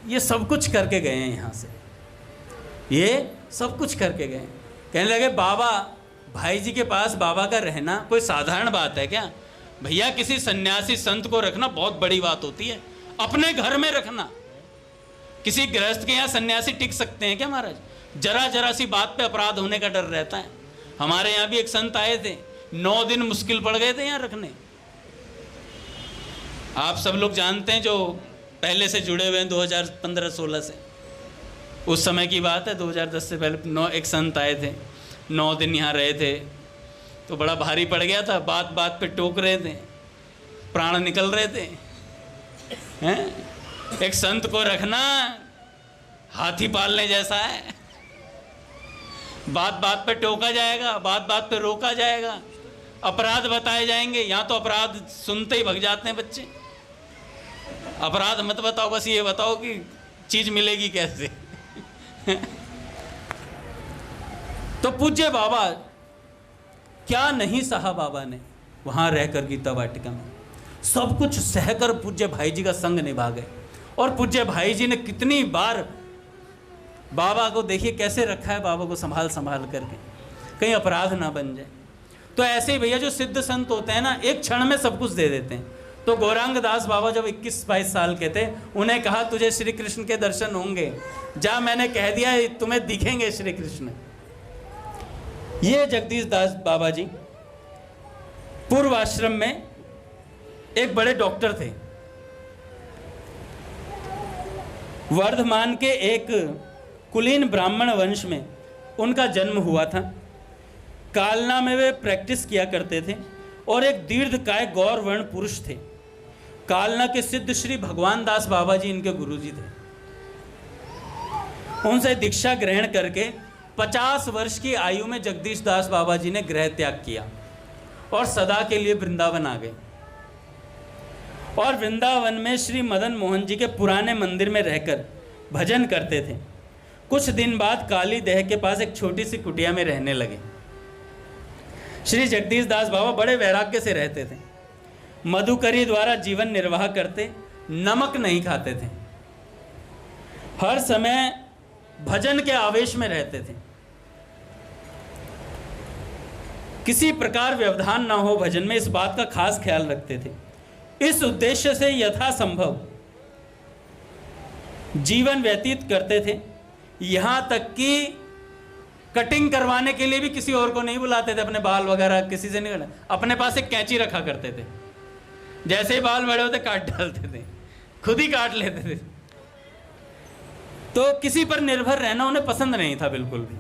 ये सब कुछ करके गए हैं यहाँ से, ये सब कुछ करके गए। कहने लगे बाबा, भाई जी के पास बाबा का रहना कोई साधारण बात है क्या भैया? किसी सन्यासी संत को रखना बहुत बड़ी बात होती है, अपने घर में रखना। किसी गृहस्थ के यहाँ सन्यासी टिक सकते हैं क्या महाराज? जरा जरा सी बात पे अपराध होने का डर रहता है। हमारे यहाँ भी एक संत आए थे, 9 दिन मुश्किल पड़ गए थे यहाँ रखने। आप सब लोग जानते हैं जो पहले से जुड़े हुए हैं 2015-16 से, उस समय की बात है, 2010 से पहले एक संत आए थे, 9 दिन यहाँ रहे थे, तो बड़ा भारी पड़ गया था। बात बात पे टोक रहे थे, प्राण निकल रहे थे हैं? एक संत को रखना हाथी पालने जैसा है। बात बात पे टोका जाएगा, बात बात पे रोका जाएगा, अपराध बताए जाएंगे। यहाँ तो अपराध सुनते ही भग जाते हैं बच्चे। अपराध मत बताओ, बस ये बताओ कि चीज मिलेगी कैसे। तो पूज्य बाबा क्या नहीं सहा बाबा ने वहां रहकर गीता वाटिका में, सब कुछ सहकर पूज्य भाई जी का संग निभा गए। और पूज्य भाई जी ने कितनी बार बाबा को, देखिए कैसे रखा है बाबा को संभाल संभाल करके, कहीं अपराध ना बन जाए। तो ऐसे ही भैया जो सिद्ध संत होते हैं ना, एक क्षण में सब कुछ दे देते हैं। तो गौरांग दास बाबा जब 21-22 साल के थे, उन्हें कहा तुझे श्री कृष्ण के दर्शन होंगे, जा मैंने कह दिया तुम्हें दिखेंगे श्री कृष्ण। ये जगदीश दास बाबा जी पूर्व आश्रम में एक बड़े डॉक्टर थे। वर्धमान के एक कुलीन ब्राह्मण वंश में उनका जन्म हुआ था। कालना में वे प्रैक्टिस किया करते थे और एक दीर्घकाय गौर वर्ण पुरुष थे। कालना के सिद्ध श्री भगवान दास बाबा जी इनके गुरुजी थे। उनसे दीक्षा ग्रहण करके 50 वर्ष की आयु में जगदीश दास बाबा जी ने गृह त्याग किया और सदा के लिए वृंदावन आ गए। और वृंदावन में श्री मदन मोहन जी के पुराने मंदिर में रहकर भजन करते थे। कुछ दिन बाद काली देह के पास एक छोटी सी कुटिया में रहने लगे। श्री जगदीश दास बाबा बड़े वैराग्य से रहते थे। मधुकरी द्वारा जीवन निर्वाह करते, नमक नहीं खाते थे, हर समय भजन के आवेश में रहते थे। किसी प्रकार व्यवधान ना हो भजन में, इस बात का खास ख्याल रखते थे। इस उद्देश्य से यथासंभव जीवन व्यतीत करते थे। यहां तक कि कटिंग करवाने के लिए भी किसी और को नहीं बुलाते थे, अपने बाल वगैरह किसी से नहीं करना। अपने पास एक कैंची रखा करते थे, जैसे ही बाल बड़े होते काट डालते थे, खुद ही काट लेते थे। तो किसी पर निर्भर रहना उन्हें पसंद नहीं था बिल्कुल भी।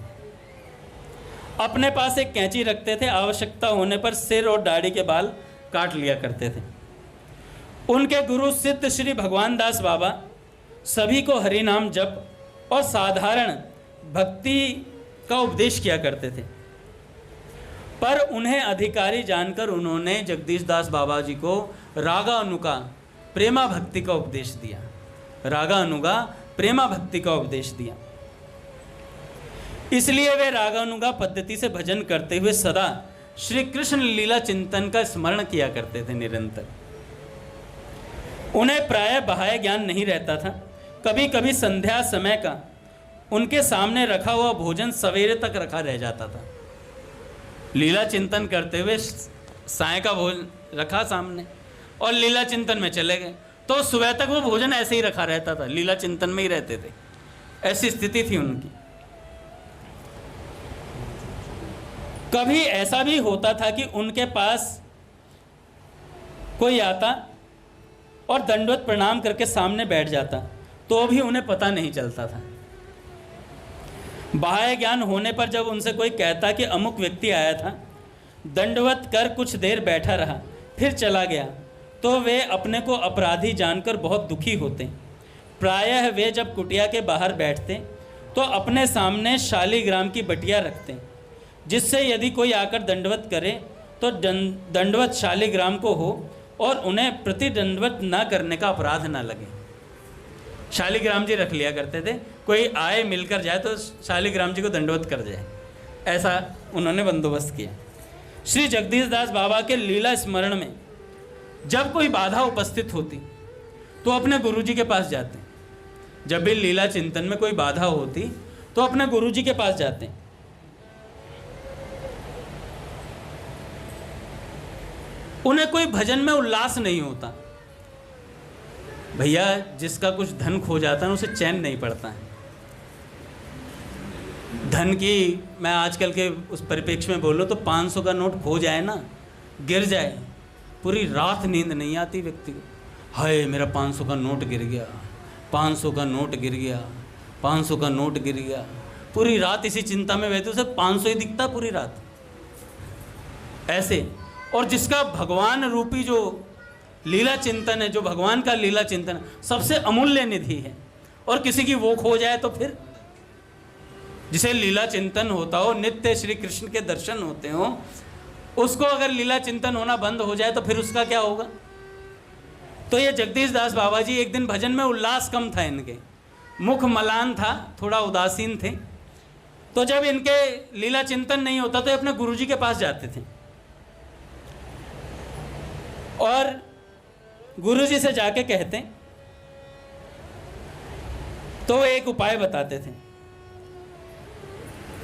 अपने पास एक कैंची रखते थे, आवश्यकता होने पर सिर और दाढ़ी के बाल काट लिया करते थे। उनके गुरु सिद्ध श्री भगवान दास बाबा सभी को हरि नाम जप और साधारण भक्ति का उपदेश किया करते थे। पर उन्हें अधिकारी जानकर उन्होंने जगदीश दास बाबा जी को रागा अनुगा प्रेमा भक्ति का उपदेश दिया। रागा अनुगा प्रेमा भक्ति का उपदेश दिया। इसलिए वे रागानुगा पद्धति से भजन करते हुए सदा श्री कृष्ण लीला चिंतन का स्मरण किया करते थे निरंतर। उन्हें प्रायः बाह्य ज्ञान नहीं रहता था। कभी कभी संध्या समय का उनके सामने रखा हुआ भोजन सवेरे तक रखा रह जाता था। लीला चिंतन करते हुए साय का भोजन रखा सामने और लीला चिंतन में चले गए, तो सुबह तक वो भोजन ऐसे ही रखा रहता था, लीला चिंतन में ही रहते थे। ऐसी स्थिति थी उनकी। कभी ऐसा भी होता था कि उनके पास कोई आता और दंडवत प्रणाम करके सामने बैठ जाता, तो भी उन्हें पता नहीं चलता था। बाह्य ज्ञान होने पर जब उनसे कोई कहता कि अमुक व्यक्ति आया था, दंडवत कर कुछ देर बैठा रहा, फिर चला गया, तो वे अपने को अपराधी जानकर बहुत दुखी होते। प्रायः वे जब कुटिया के बाहर बैठते तो अपने सामने शालिग्राम की बटिया रखते, जिससे यदि कोई आकर दंडवत करे तो दंडवत शालिग्राम को हो और उन्हें प्रति दंडवत ना करने का अपराध ना लगे। शालिग्राम जी रख लिया करते थे, कोई आए मिलकर जाए तो शालिग्राम जी को दंडवत कर जाए, ऐसा उन्होंने बंदोबस्त किया। श्री जगदीश दास बाबा के लीला स्मरण में जब कोई बाधा उपस्थित होती तो अपने गुरुजी के पास जाते। जब भी लीला चिंतन में कोई बाधा होती तो अपने गुरुजी के पास जाते। उन्हें कोई भजन में उल्लास नहीं होता, भैया जिसका कुछ धन खो जाता है ना उसे चैन नहीं पड़ता है। धन की मैं आजकल के उस परिप्रेक्ष्य में बोलूँ तो 500 का नोट खो जाए ना, गिर जाए, पूरी रात नींद नहीं आती व्यक्ति को। हाय मेरा 500 का नोट गिर गया, 500 का नोट गिर गया, 500 का नोट गिर गया, पूरी रात इसी चिंता में बैठे, उसे 500 ही दिखता पूरी रात ऐसे। और जिसका भगवान रूपी जो लीला चिंतन है, जो भगवान का लीला चिंतन सबसे अमूल्य निधि है, और किसी की वो खो जाए तो फिर जिसे लीला चिंतन होता हो, नित्य श्री कृष्ण के दर्शन होते हो, उसको अगर लीला चिंतन होना बंद हो जाए तो फिर उसका क्या होगा। तो ये जगदीश दास बाबा जी एक दिन भजन में उल्लास कम था, इनके मुख मलान था, थोड़ा उदासीन थे। तो जब इनके लीला चिंतन नहीं होता तो अपने गुरुजी के पास जाते थे और गुरुजी से जाके कहते तो एक उपाय बताते थे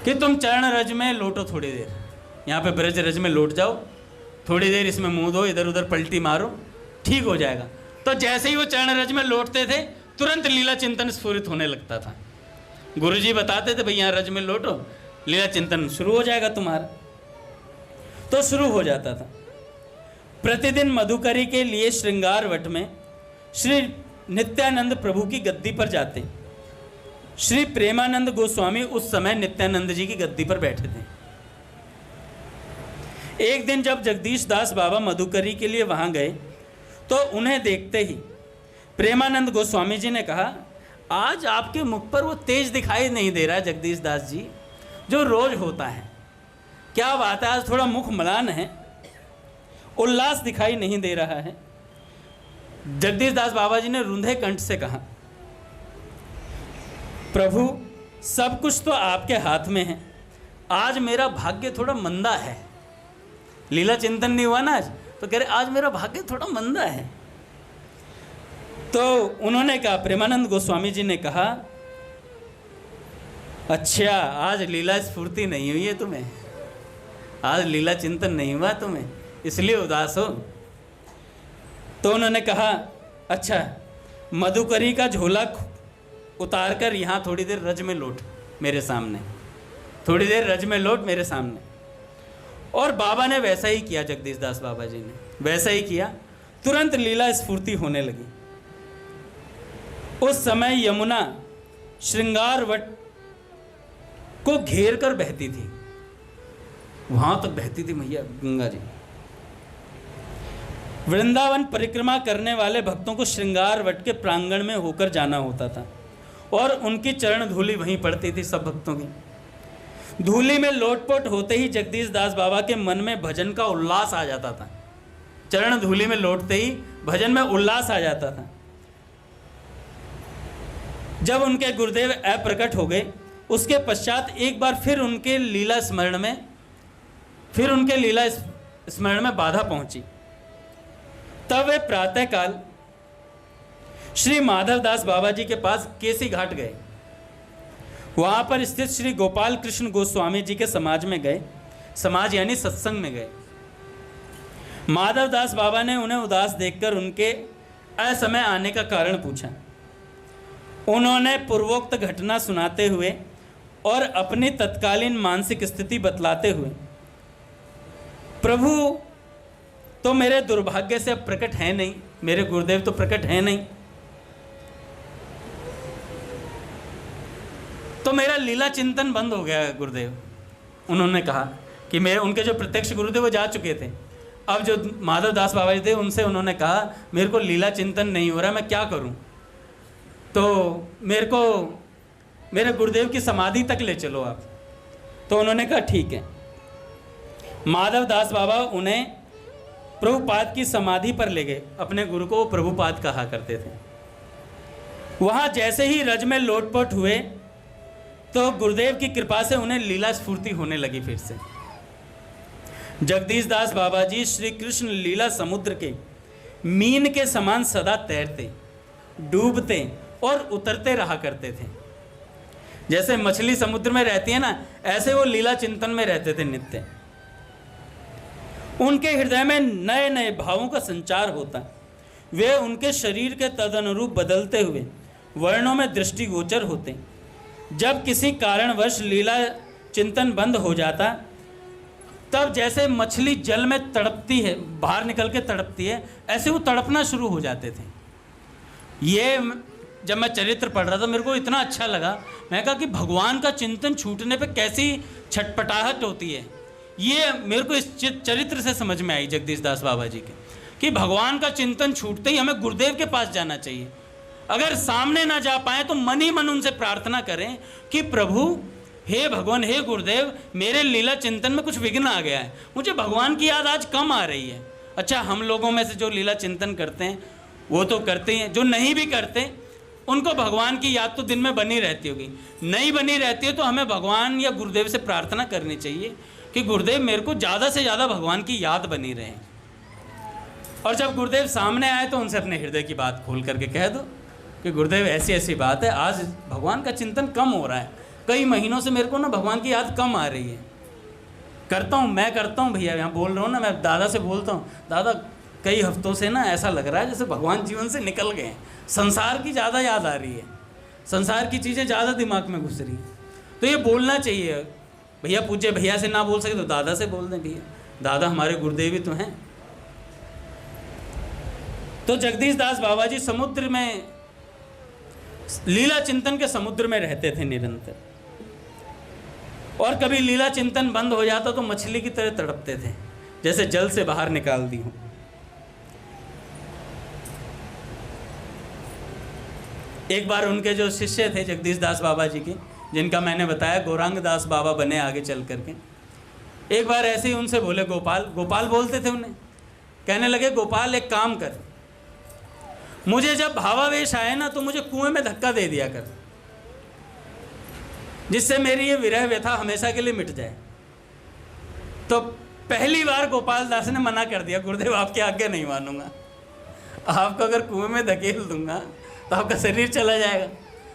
कि तुम चरण रज में लोटो थोड़ी देर, यहाँ पे ब्रज रज में लौट जाओ, थोड़ी देर इसमें मुंह दो, इधर उधर पलटी मारो, ठीक हो जाएगा। तो जैसे ही वो चरण रज में लौटते थे तुरंत लीला चिंतन स्फुरित होने लगता था। गुरुजी बताते थे भाई यहाँ रज में लौटो, लीला चिंतन शुरू हो जाएगा तुम्हारा। तो शुरू हो जाता था। प्रतिदिन मधुकरी के लिए श्रृंगार वट में श्री नित्यानंद प्रभु की गद्दी पर जाते। श्री प्रेमानंद गोस्वामी उस समय नित्यानंद जी की गद्दी पर बैठे थे। एक दिन जब जगदीश दास बाबा मधुकरी के लिए वहां गए तो उन्हें देखते ही प्रेमानंद गोस्वामी जी ने कहा, आज आपके मुख पर वो तेज दिखाई नहीं दे रहा है जगदीश दास जी, जो रोज होता है। क्या बात है, आज थोड़ा मुख मलान है, उल्लास दिखाई नहीं दे रहा है। जगदीश दास बाबा जी ने रुंधे कंठ से कहा, प्रभु सब कुछ तो आपके हाथ में है, आज मेरा भाग्य थोड़ा मंदा है। लीला चिंतन नहीं हुआ ना आज, तो कह रहे आज मेरा भाग्य थोड़ा मंदा है। तो उन्होंने कहा, प्रेमानंद गोस्वामी जी ने कहा, अच्छा आज लीला स्फूर्ति नहीं हुई है तुम्हें, आज लीला चिंतन नहीं हुआ तुम्हें, इसलिए उदास हो। तो उन्होंने कहा, अच्छा मधुकरी का झोला उतार कर यहाँ थोड़ी देर रज में लौट मेरे सामने, थोड़ी देर रज में लौट मेरे सामने। और बाबा ने वैसा ही किया, जगदीश दास बाबा जी ने वैसा ही किया। तुरंत लीला स्फूर्ति होने लगी। उस समय यमुना श्रृंगार वट को घेर कर बहती थी, वहां तक बहती थी मैया गंगा जी। वृंदावन परिक्रमा करने वाले भक्तों को श्रृंगार वट के प्रांगण में होकर जाना होता था और उनकी चरण धूलि वहीं पड़ती थी सब भक्तों की। धूलि में लोटपोट होते ही जगदीश दास बाबा के मन में भजन का उल्लास आ जाता था। चरण धूलि में लौटते ही भजन में उल्लास आ जाता था। जब उनके गुरुदेव अप्रकट हो गए, उसके पश्चात एक बार फिर उनके लीला स्मरण में बाधा पहुंची। तब वे प्रातःकाल श्री माधवदास बाबा जी के पास केसी घाट गए। वहां पर स्थित श्री गोपाल कृष्ण गोस्वामी जी के समाज में गए, समाज यानी सत्संग में गए। माधवदास बाबा ने उन्हें उदास देखकर उनके असमय आने का कारण पूछा। उन्होंने पूर्वोक्त घटना सुनाते हुए और अपनी तत्कालीन मानसिक स्थिति बतलाते हुए, प्रभु तो मेरे दुर्भाग्य से अब प्रकट है नहीं, मेरे गुरुदेव तो प्रकट है नहीं, तो मेरा लीला चिंतन बंद हो गया है गुरुदेव। उन्होंने कहा कि मेरे उनके जो प्रत्यक्ष गुरुदेव वो जा चुके थे। अब जो माधवदास बाबा जी थे उनसे उन्होंने कहा, मेरे को लीला चिंतन नहीं हो रहा, मैं क्या करूं? तो मेरे को मेरे गुरुदेव की समाधि तक ले चलो आप। तो उन्होंने कहा ठीक है। माधवदास बाबा उन्हें प्रभुपाद की समाधि पर ले गए। अपने गुरु को प्रभुपाद कहा करते थे। वहां जैसे ही रज में लोटपोट हुए तो गुरुदेव की कृपा से उन्हें लीला स्फूर्ति होने लगी। फिर से जगदीश दास बाबा जी श्री कृष्ण लीला समुद्र के मीन के समान सदा तैरते, डूबते और उतरते रहा करते थे। जैसे मछली समुद्र में रहती है ना, ऐसे वो लीला चिंतन में रहते थे नित्य। उनके हृदय में नए नए भावों का संचार होता, वे उनके शरीर के तदनुरूप बदलते हुए वर्णों में दृष्टिगोचर होते। जब किसी कारणवश लीला चिंतन बंद हो जाता, तब जैसे मछली जल में तड़पती है, बाहर निकल के तड़पती है, ऐसे वो तड़पना शुरू हो जाते थे। ये जब मैं चरित्र पढ़ रहा था मेरे को इतना अच्छा लगा। मैं कहा कि भगवान का चिंतन छूटने पे कैसी छटपटाहट होती है। ये मेरे को इस चरित्र से समझ में आई जगदीश दास बाबा जी के, कि भगवान का चिंतन छूटते ही हमें गुरुदेव के पास जाना चाहिए। अगर सामने ना जा पाए तो मन ही मन उनसे प्रार्थना करें कि प्रभु, हे भगवान, हे गुरुदेव, मेरे लीला चिंतन में कुछ विघ्न आ गया है, मुझे भगवान की याद आज कम आ रही है। अच्छा, हम लोगों में से जो लीला चिंतन करते हैं वो तो करते हैं, जो नहीं भी करते उनको भगवान की याद तो दिन में बनी रहती होगी। नहीं बनी रहती है तो हमें भगवान या गुरुदेव से प्रार्थना करनी चाहिए कि गुरुदेव मेरे को ज़्यादा से ज़्यादा भगवान की याद बनी रहे। और जब गुरुदेव सामने आए तो उनसे अपने हृदय की बात खोल करके कह दो कि गुरुदेव ऐसी ऐसी बात है, आज भगवान का चिंतन कम हो रहा है, कई महीनों से मेरे को ना भगवान की याद कम आ रही है। करता हूँ, मैं करता हूँ भैया, यहाँ बोल रहा हूँ ना, मैं दादा से बोलता हूँ, दादा कई हफ्तों से ना ऐसा लग रहा है जैसे भगवान जीवन से निकल गए हैं, संसार की ज़्यादा याद आ रही है, संसार की चीज़ें ज़्यादा दिमाग में घुस रही हैं। तो ये बोलना चाहिए भैया। पूज्य भैया से ना बोल सके तो दादा से बोल दें, भैया दादा हमारे गुरुदेव ही तो हैं। तो जगदीश दास बाबा जी समुद्र में, लीला चिंतन के समुद्र में रहते थे निरंतर, और कभी लीला चिंतन बंद हो जाता तो मछली की तरह तड़पते थे, जैसे जल से बाहर निकाल दी हूं। एक बार उनके जो शिष्य थे जगदीश दास बाबा जी के, जिनका मैंने बताया गौरांग दास बाबा बने आगे चल करके, एक बार ऐसे ही उनसे बोले गोपाल, गोपाल बोलते थे उन्हें, कहने लगे गोपाल एक काम कर, मुझे जब भावावेश आए ना तो मुझे कुएं में धक्का दे दिया कर, जिससे मेरी ये विरह व्यथा हमेशा के लिए मिट जाए। तो पहली बार गोपाल दास ने मना कर दिया, गुरुदेव आपकी आज्ञा नहीं मानूंगा, आपको अगर कुएं में धकेल दूंगा तो आपका शरीर चला जाएगा।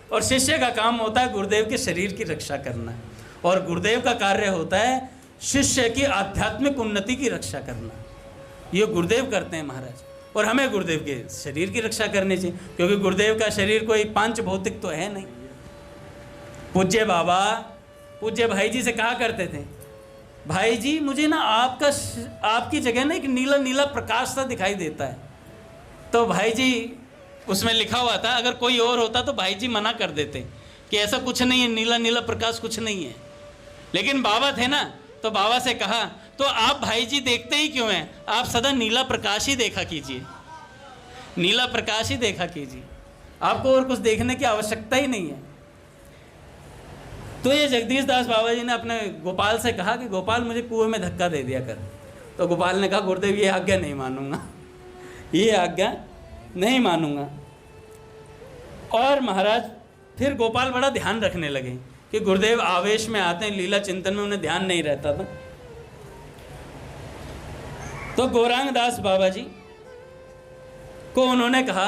और शिष्य का काम होता है गुरुदेव के शरीर की रक्षा करना, और गुरुदेव का कार्य होता है शिष्य की आध्यात्मिक उन्नति की रक्षा करना। ये गुरुदेव करते हैं महाराज, और हमें गुरुदेव के शरीर की रक्षा करनी चाहिए, क्योंकि गुरुदेव का शरीर कोई पांच भौतिक तो है नहीं। पूज्य बाबा पूज्य भाई जी से कहा करते थे, भाई जी मुझे ना आपकी जगह ना एक नीला नीला प्रकाश सा दिखाई देता है। तो भाई जी, उसमें लिखा हुआ था, अगर कोई और होता तो भाई जी मना कर देते कि ऐसा कुछ नहीं है, नीला नीला प्रकाश कुछ नहीं है। लेकिन बाबा थे ना, तो बाबा से कहा, तो आप भाई जी देखते ही क्यों हैं, आप सदा नीला प्रकाश ही देखा कीजिए, नीला प्रकाश ही देखा कीजिए, आपको और कुछ देखने की आवश्यकता ही नहीं है। तो ये जगदीश दास बाबा जी ने अपने गोपाल से कहा कि गोपाल मुझे कुएं में धक्का दे दिया कर। तो गोपाल ने कहा गुरुदेव ये आज्ञा नहीं मानूंगा, ये आज्ञा नहीं मानूंगा। और महाराज फिर गोपाल बड़ा ध्यान रखने लगे कि गुरुदेव आवेश में आते हैं, लीला चिंतन में उन्हें ध्यान नहीं रहता था। तो गौरांग दास बाबा जी को उन्होंने कहा,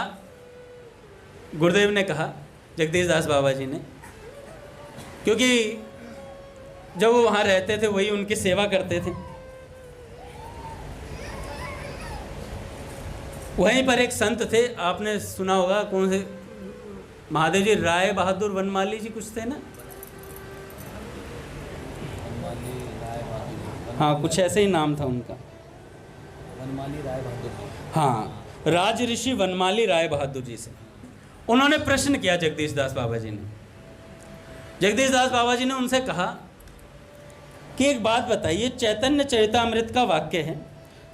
गुरुदेव ने कहा जगदीश दास बाबा जी ने, क्योंकि जब वो वहाँ रहते थे वही उनकी सेवा करते थे। वहीं पर एक संत थे, आपने सुना होगा, कौन से महादेव जी, राय बहादुर वनमाली जी कुछ थे ना, हाँ कुछ ऐसे ही नाम था उनका, वनमाली राय बहादुर। हाँ, राज ऋषि वनमाली राय बहादुर जी से उन्होंने प्रश्न किया जगदीश दास बाबा जी ने। जगदीश दास बाबा जी ने उनसे कहा कि एक बात बताइए, चैतन्य चरितामृत का वाक्य है,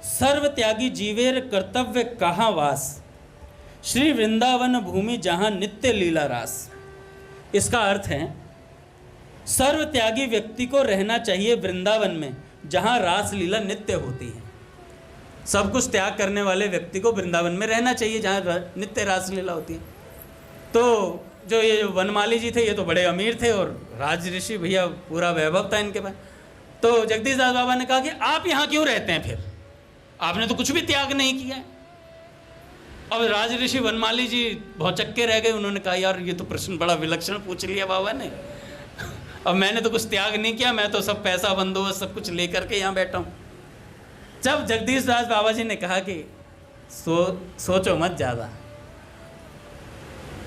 सर्व त्यागी जीवेर कर्तव्य कहाँ वास, श्री वृंदावन भूमि जहाँ नित्य लीला रास। इसका अर्थ है सर्व त्यागी व्यक्ति को रहना चाहिए वृंदावन में जहाँ रास लीला नित्य होती है। सब कुछ त्याग करने वाले व्यक्ति को वृंदावन में रहना चाहिए जहाँ नित्य रास लीला होती है। तो जो ये वनमाली जी थे ये तो बड़े अमीर थे और राज ऋषि भैया पूरा वैभव था इनके पास। तो जगदीश दास बाबा ने कहा कि आप यहाँ क्यों रहते हैं, फिर आपने तो कुछ भी त्याग नहीं किया है। अब राज ऋषि वनमाली जी भौचक्के रह गए, उन्होंने कहा यार ये तो प्रश्न बड़ा विलक्षण पूछ लिया बाबा ने, अब मैंने तो कुछ त्याग नहीं किया, मैं तो सब पैसा बंदोबस्त सब कुछ लेकर के यहाँ बैठा हूँ। जब जगदीश दास बाबा जी ने कहा कि सोचो मत ज़्यादा।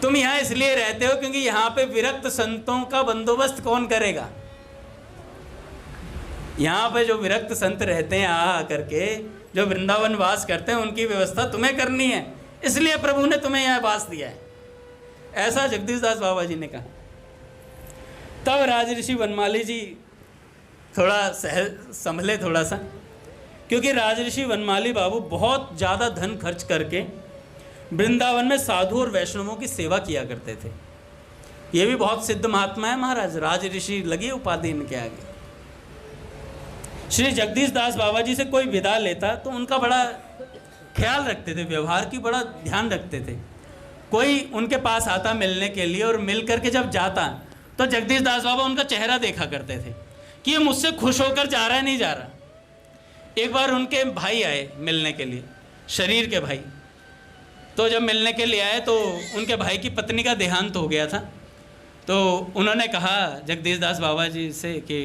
तुम यहाँ इसलिए रहते हो क्योंकि यहाँ पे विरक्त संतों का बंदोबस्त कौन करेगा। यहाँ पे जो विरक्त संत रहते हैं आ करके, जो वृंदावन वास करते हैं, उनकी व्यवस्था तुम्हें करनी है, इसलिए प्रभु ने तुम्हें यहाँ वास दिया है, ऐसा जगदीश दास बाबा जी ने कहा। तब राजऋषि वनमाली जी थोड़ा संभले थोड़ा सा, क्योंकि राजऋषि वनमाली बाबू बहुत ज़्यादा धन खर्च करके वृंदावन में साधु और वैष्णवों की सेवा किया करते थे। ये भी बहुत सिद्ध महात्मा है महाराज, राजऋषि लगी उपाधि इनके आगे। श्री जगदीश दास बाबा जी से कोई विदा लेता तो उनका बड़ा ख्याल रखते थे, व्यवहार की बड़ा ध्यान रखते थे। कोई उनके पास आता मिलने के लिए और मिल करके जब जाता तो जगदीश दास बाबा उनका चेहरा देखा करते थे कि ये मुझसे खुश होकर जा रहा है नहीं जा रहा। एक बार उनके भाई आए मिलने के लिए, शरीर के भाई, तो जब मिलने के लिए आए तो उनके भाई की पत्नी का देहांत हो गया था। तो उन्होंने कहा जगदीश दास बाबा जी से कि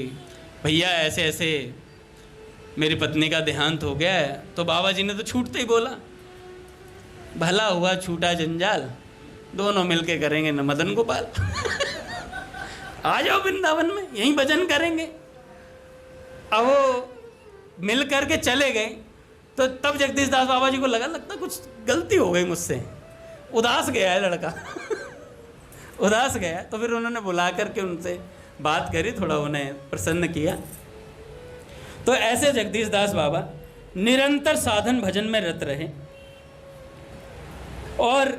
भैया ऐसे ऐसे मेरी पत्नी का देहांत हो गया है। तो बाबा जी ने तो छूटते ही बोला, भला हुआ छूटा जंजाल, दोनों मिलके करेंगे न मदन गोपाल। आ जाओ वृंदावन में, यहीं भजन करेंगे। अब वो मिल करके चले गए। तो तब जगदीश दास बाबा जी को लगता कुछ गलती हो गई मुझसे, उदास गया है लड़का। उदास गया। तो फिर उन्होंने बुला करके उनसे बात करी, थोड़ा उन्हें प्रसन्न किया। तो ऐसे जगदीश दास बाबा निरंतर साधन भजन में रत रहे और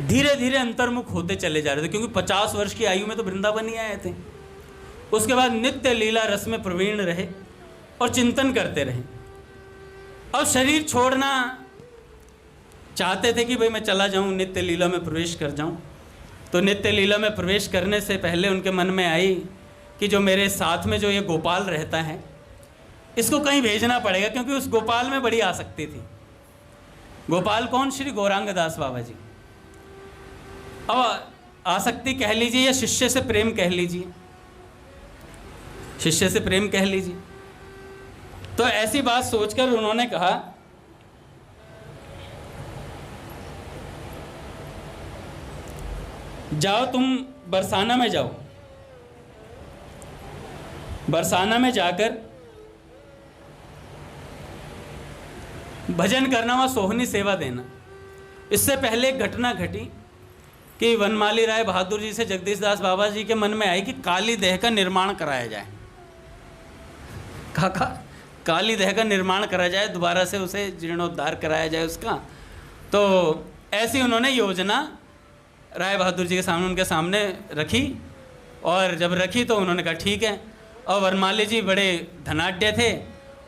धीरे धीरे अंतर्मुख होते चले जा रहे थे, क्योंकि 50 वर्ष की आयु में तो वृंदावन ही आए थे। उसके बाद नित्य लीला रस में प्रवीण रहे और चिंतन करते रहे। अब शरीर छोड़ना चाहते थे कि भाई मैं चला जाऊं, नित्य लीला में प्रवेश कर जाऊं। तो नित्य लीला में प्रवेश करने से पहले उनके मन में आई कि जो मेरे साथ में जो ये गोपाल रहता है, इसको कहीं भेजना पड़ेगा, क्योंकि उस गोपाल में बड़ी आसक्ति थी। गोपाल कौन? श्री गौरांग दास बाबा जी। अब आसक्ति कह लीजिए या शिष्य से प्रेम कह लीजिए, शिष्य से प्रेम कह लीजिए। तो ऐसी बात सोचकर उन्होंने कहा जाओ तुम बरसाना में जाओ, बरसाना में जाकर भजन करना, वहाँ सोहनी सेवा देना। इससे पहले एक घटना घटी कि वनमाली राय बहादुर जी से जगदीश दास बाबा जी के मन में आई कि काली देह का निर्माण कराया जाए। काका काली देह का निर्माण करा जाए, दोबारा से उसे जीर्णोद्धार कराया जाए उसका। तो ऐसी उन्होंने योजना राय बहादुर जी के सामने, उनके सामने रखी। और जब रखी तो उन्होंने कहा ठीक है। और वनमाली जी बड़े धनाढ्य थे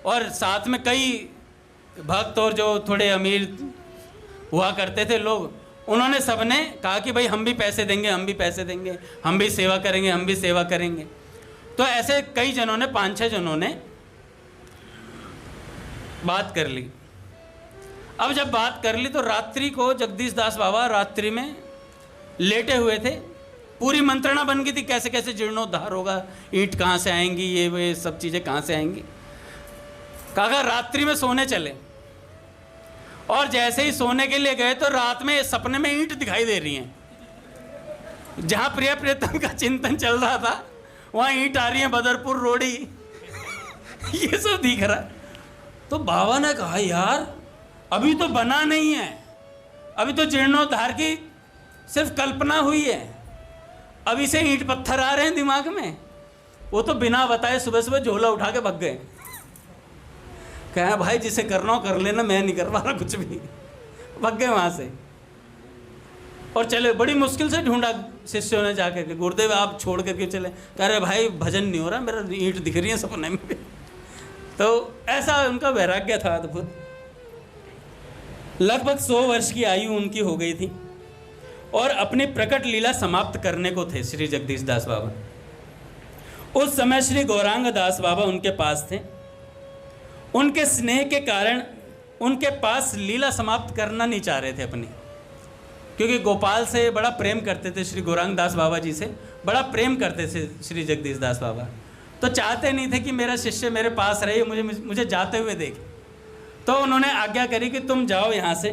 और साथ में कई भक्त और जो थोड़े अमीर हुआ करते थे लोग, उन्होंने सबने कहा कि भाई हम भी पैसे देंगे, हम भी पैसे देंगे, हम भी सेवा करेंगे, हम भी सेवा करेंगे। तो ऐसे कई जनों ने, 5-6 जनों ने बात कर ली। अब जब बात कर ली तो रात्रि को जगदीश दास बाबा रात्रि में लेटे हुए थे। पूरी मंत्रणा बन गई थी कैसे कैसे जीर्णोद्धार होगा, ईंट कहाँ से आएंगी, ये वे सब चीज़ें कहाँ से आएंगी। काका रात्रि में सोने चले और जैसे ही सोने के लिए गए तो रात में सपने में ईंट दिखाई दे रही हैं। जहाँ प्रिय प्रियतम का चिंतन चल रहा था वहाँ ईंट आ रही है, बदरपुर रोड़ी। ये सब दिख रहा। तो बाबा ने कहा यार अभी तो बना नहीं है, अभी तो जीर्णोद्धार की सिर्फ कल्पना हुई है, अभी से ईंट पत्थर आ रहे हैं दिमाग में। वो तो बिना बताए सुबह सुबह झोला उठा के भग गए। कहा भाई जिसे करना हो कर लेना, मैं नहीं कर पा रहा कुछ भी। भग गए वहाँ से और चले। बड़ी मुश्किल से ढूंढा शिष्यों ने जाकर के, गुरुदेव आप छोड़ करके चले। कह रहे भाई भजन नहीं हो रहा, मेरा ईंट दिख रही है सपने में। तो ऐसा उनका वैराग्य था अद्भुत। लगभग 100 वर्ष की आयु उनकी हो गई थी और अपनी प्रकट लीला समाप्त करने को थे श्री जगदीश दास बाबा। उस समय श्री गौरांग दास बाबा उनके पास थे। उनके स्नेह के कारण उनके पास लीला समाप्त करना नहीं चाह रहे थे अपनी, क्योंकि गोपाल से बड़ा प्रेम करते थे। श्री गौरांग दास बाबा जी से बड़ा प्रेम करते थे श्री जगदीश दास बाबा। तो चाहते नहीं थे कि मेरा शिष्य मेरे पास रहे, मुझे जाते हुए देखे। तो उन्होंने आज्ञा करी कि तुम जाओ यहाँ से,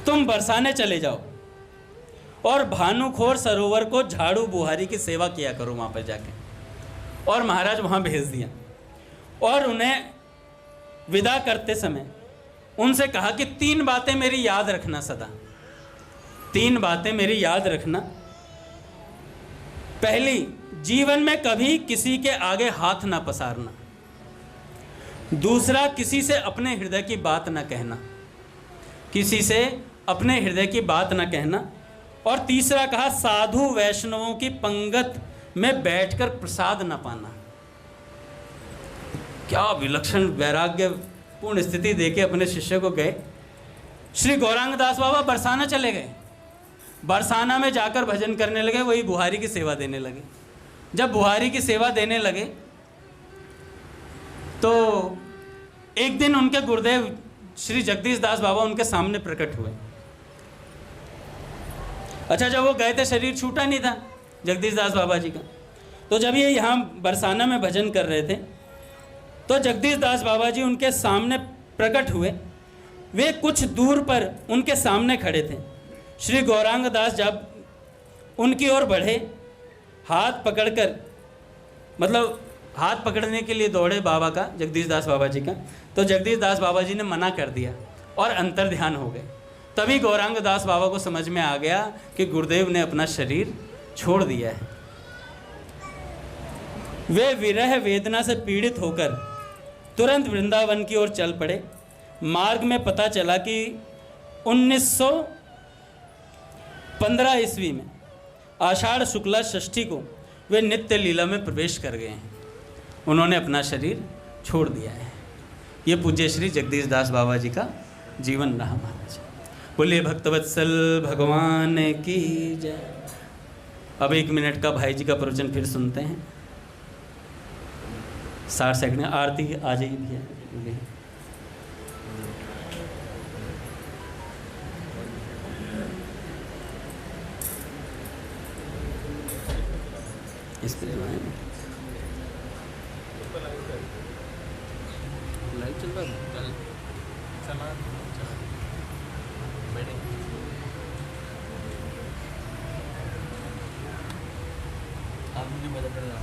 तुम बरसाने चले जाओ और भानुखोर सरोवर को झाड़ू बुहारी की सेवा किया करो वहाँ पर जाके। और महाराज वहाँ भेज दिया और उन्हें विदा करते समय उनसे कहा कि 3 बातें मेरी याद रखना सदा, 3 बातें मेरी याद रखना। पहली, जीवन में कभी किसी के आगे हाथ ना पसारना। दूसरा, किसी से अपने हृदय की बात ना कहना, किसी से अपने हृदय की बात ना कहना। और तीसरा कहा, साधु वैष्णवों की पंगत में बैठकर प्रसाद न पाना। क्या विलक्षण वैराग्यपूर्ण स्थिति देके अपने शिष्य को गए। श्री गौरांग दास बाबा बरसाना चले गए, बरसाना में जाकर भजन करने लगे, वही बुहारी की सेवा देने लगे। जब बुहारी की सेवा देने लगे तो एक दिन उनके गुरुदेव श्री जगदीश दास बाबा उनके सामने प्रकट हुए। अच्छा, जब वो गए थे शरीर छूटा नहीं था जगदीश दास बाबा जी का। तो जब ये यहाँ बरसाना में भजन कर रहे थे तो जगदीश दास बाबा जी उनके सामने प्रकट हुए। वे कुछ दूर पर उनके सामने खड़े थे। श्री गौरांग दास जब उनकी ओर बढ़े, हाथ पकड़कर, मतलब हाथ पकड़ने के लिए दौड़े बाबा का, जगदीश दास बाबा जी का, तो जगदीश दास बाबा जी ने मना कर दिया और अंतर ध्यान हो गए। तभी गौरांग दास बाबा को समझ में आ गया कि गुरुदेव ने अपना शरीर छोड़ दिया है। वे विरह वेदना से पीड़ित होकर तुरंत वृंदावन की ओर चल पड़े। मार्ग में पता चला कि 1915 ईस्वी में आषाढ़ शुक्ला षष्ठी को वे नित्य लीला में प्रवेश कर गए हैं। उन्होंने अपना शरीर छोड़ दिया है। ये पूज्य श्री जगदीश दास बाबा जी का जीवन रहा महाराज। बोलिए भक्तवत्सल भगवान की जय। अब 1 मिनट का भाई जी का प्रवचन फिर सुनते हैं। 60 सेकंड में आरती आ जाइए भैया। इस पे लाइव चल रहा है। आप मुझे मदद कर रहा।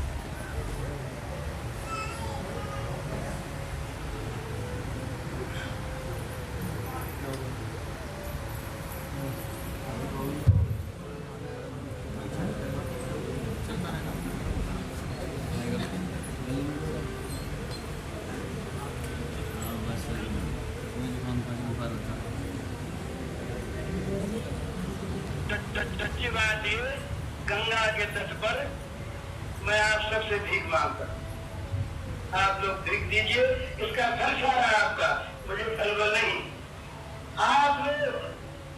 सच्ची बात है, गंगा के तट पर मैं आप सबसे भीख मांगता हूँ। आप लोग भीख दीजिए, इसका फल सारा आपका, मुझे फलबल नहीं। आप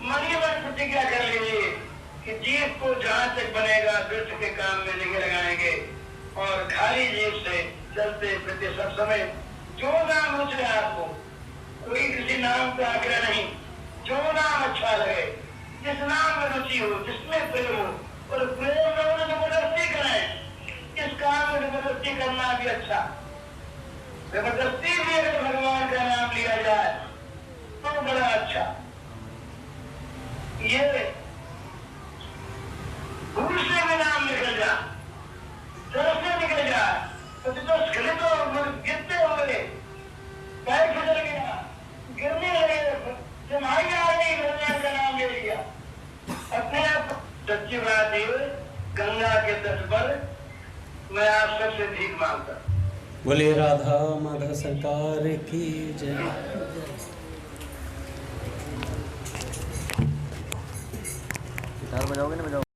मनी मन प्रतिज्ञा कर लीजिए कि जीव को जहाँ तक बनेगा वृक्ष के काम में लेके लगाएंगे और खाली जीव से चलते फिरते सब समय जो नाम रुचे आपको, कोई किसी नाम का आग्रह नहीं, जो नाम अच्छा लगे, जिस नाम में रुचि हो, जिसमें प्रेम हो, और प्रेम में उन्हें जबरदस्ती करें। इस काम में जबरदस्ती करना भी अच्छा, जबरदस्ती भी अगर भगवान का नाम लिया जाए तो बड़ा अच्छा। ये भूल से भी नाम निकल जाए, जल से निकल जाए तो स्खलित हो, गिरते हुए पैर फिसल गया, गिरने लगे, जमाई आ गई, भगवान का नाम ले लिया अपने आप। सच्ची बात है, गंगा के तट पर मैं आप सबसे भीख मांगता। बोलिए राधा माधव सरकार की जय। गिटार बजाओगे ना? बजाओ।